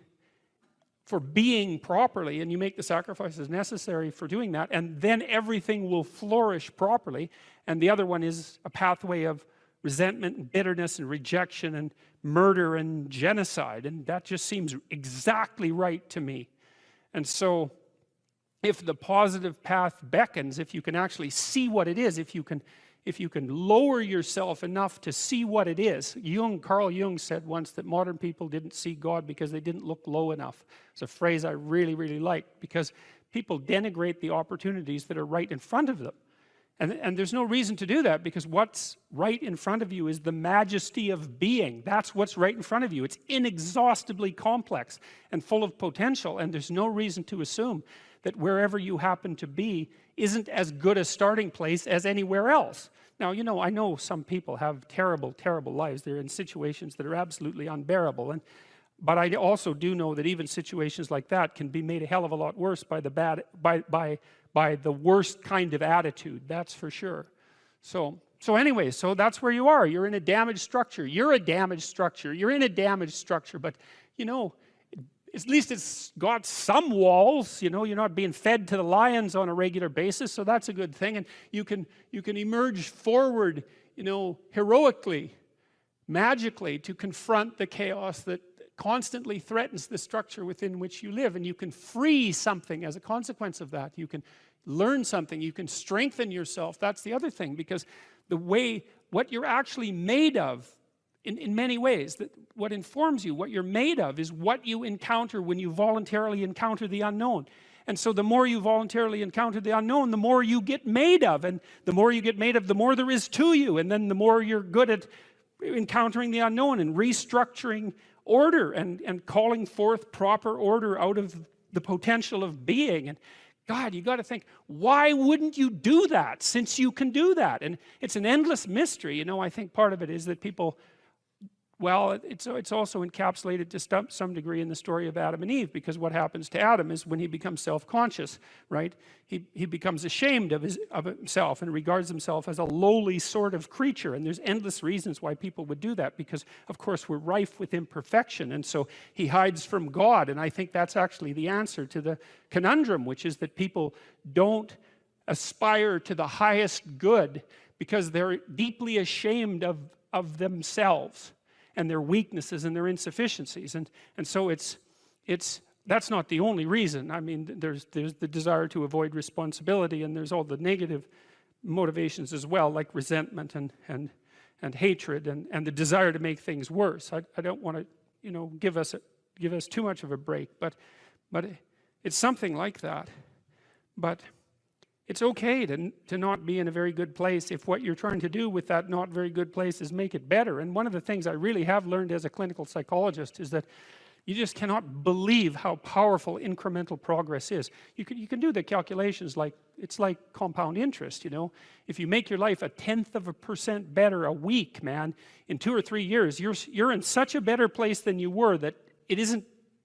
for being properly, and you make the sacrifices necessary for doing that, and then everything will flourish properly. And the other one is a pathway of resentment and bitterness and rejection and murder and genocide, and that just seems exactly right to me. And so if the positive path beckons, if you can actually see what it is, if you can lower yourself enough to see what it is. Carl Jung said once that modern people didn't see God because they didn't look low enough. It's a phrase I really, really like, because people denigrate the opportunities that are right in front of them. And there's no reason to do that, because what's right in front of you is the majesty of being. That's what's right in front of you. It's inexhaustibly complex and full of potential, and there's no reason to assume that wherever you happen to be isn't as good a starting place as anywhere else. Now, you know, I know some people have terrible, terrible lives. They're in situations that are absolutely unbearable. But I also do know that even situations like that can be made a hell of a lot worse by the worst kind of attitude, that's for sure. So anyway, so that's where you are. You're in a damaged structure. You're a damaged structure. You're in a damaged structure. But, you know, at least it's got some walls. You know, you're not being fed to the lions on a regular basis, so that's a good thing. And you can emerge forward, you know, heroically, magically, to confront the chaos that constantly threatens the structure within which you live, and you can free something as a consequence of that. You can learn something, you can strengthen yourself. That's the other thing, because what you're actually made of, in many ways, that what informs you, what you're made of, is what you encounter when you voluntarily encounter the unknown. And so the more you voluntarily encounter the unknown, the more you get made of, and the more you get made of, the more there is to you, and then the more you're good at encountering the unknown and restructuring order and calling forth proper order out of the potential of being. And God, you got to think, why wouldn't you do that, since you can do that? And it's an endless mystery. You know, I think part of it is that people, well, it's also encapsulated to some degree in the story of Adam and Eve, because what happens to Adam is when he becomes self-conscious, right? He becomes ashamed of himself and regards himself as a lowly sort of creature. And there's endless reasons why people would do that, because, of course, we're rife with imperfection. And so he hides from God. And I think that's actually the answer to the conundrum, which is that people don't aspire to the highest good because they're deeply ashamed of themselves and their weaknesses and their insufficiencies. And so that's not the only reason. I mean, there's the desire to avoid responsibility, and there's all the negative motivations as well, like resentment and hatred and the desire to make things worse. I don't want to, you know, give us too much of a break, but it's something like that. But it's okay to not be in a very good place if what you're trying to do with that not very good place is make it better. And one of the things I really have learned as a clinical psychologist is that you just cannot believe how powerful incremental progress is. You can do the calculations like, it's like compound interest, you know. If you make your life 0.1% better a week, man, in 2 or 3 years, you're in such a better place than you were that it isn't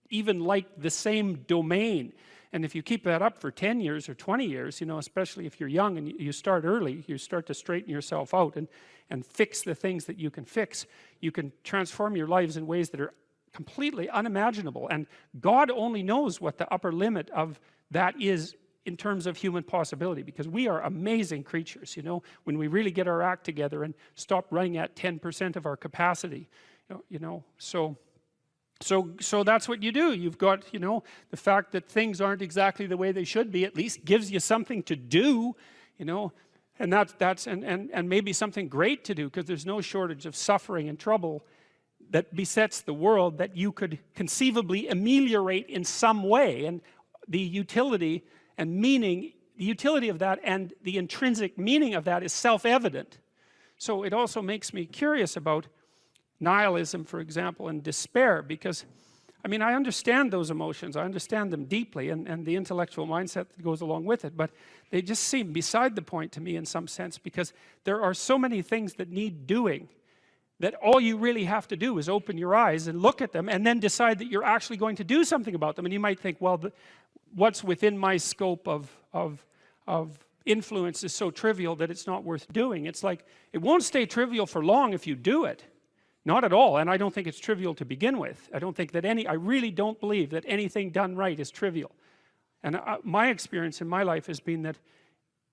even like the same domain. And if you keep that up for 10 years or 20 years, you know, especially if you're young and you start early, you start to straighten yourself out and fix the things that you can fix. You can transform your lives in ways that are completely unimaginable. And God only knows what the upper limit of that is in terms of human possibility, because we are amazing creatures, you know, when we really get our act together and stop running at 10% of our capacity, you know. So that's what you do. You've got, you know, the fact that things aren't exactly the way they should be at least gives you something to do, you know, and that's maybe something great to do, because there's no shortage of suffering and trouble that besets the world that you could conceivably ameliorate in some way. And the utility and meaning, the utility of that and the intrinsic meaning of that is self-evident. So it also makes me curious about nihilism, for example, and despair, because, I mean, I understand those emotions, I understand them deeply, and the intellectual mindset that goes along with it, but they just seem beside the point to me in some sense, because there are so many things that need doing that all you really have to do is open your eyes and look at them and then decide that you're actually going to do something about them. And you might think, well, what's within my scope of influence is so trivial that it's not worth doing. It's like, it won't stay trivial for long if you do it. Not at all, and I don't think it's trivial to begin with. I don't think that I really don't believe that anything done right is trivial. And my experience in my life has been that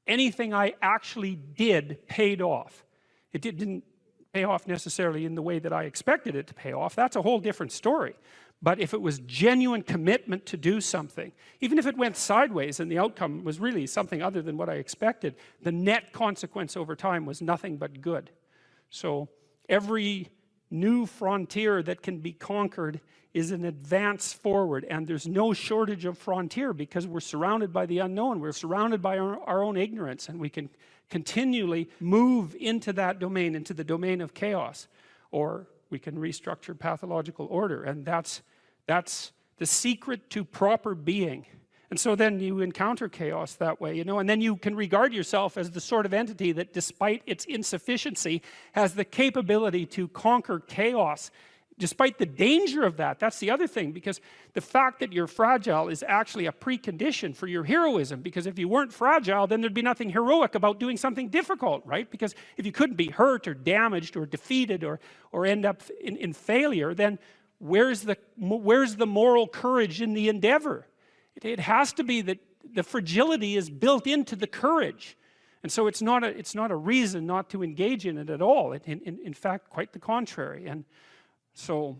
anything I actually did paid off. It didn't pay off necessarily in the way that I expected it to pay off. That's a whole different story. But if it was genuine commitment to do something, even if it went sideways and the outcome was really something other than what I expected, the net consequence over time was nothing but good. So every new frontier that can be conquered is an advance forward, and there's no shortage of frontier because we're surrounded by the unknown. We're surrounded by our own ignorance, and we can continually move into that domain, into the domain of chaos, or we can restructure pathological order, and that's the secret to proper being. And so then you encounter chaos that way, you know, and then you can regard yourself as the sort of entity that, despite its insufficiency, has the capability to conquer chaos, despite the danger of that. That's the other thing, because the fact that you're fragile is actually a precondition for your heroism, because if you weren't fragile, then there'd be nothing heroic about doing something difficult, right? Because if you couldn't be hurt or damaged or defeated or end up in failure, then where's the moral courage in the endeavor? It has to be that the fragility is built into the courage. And so it's not a reason not to engage in it at all. In fact, quite the contrary. And so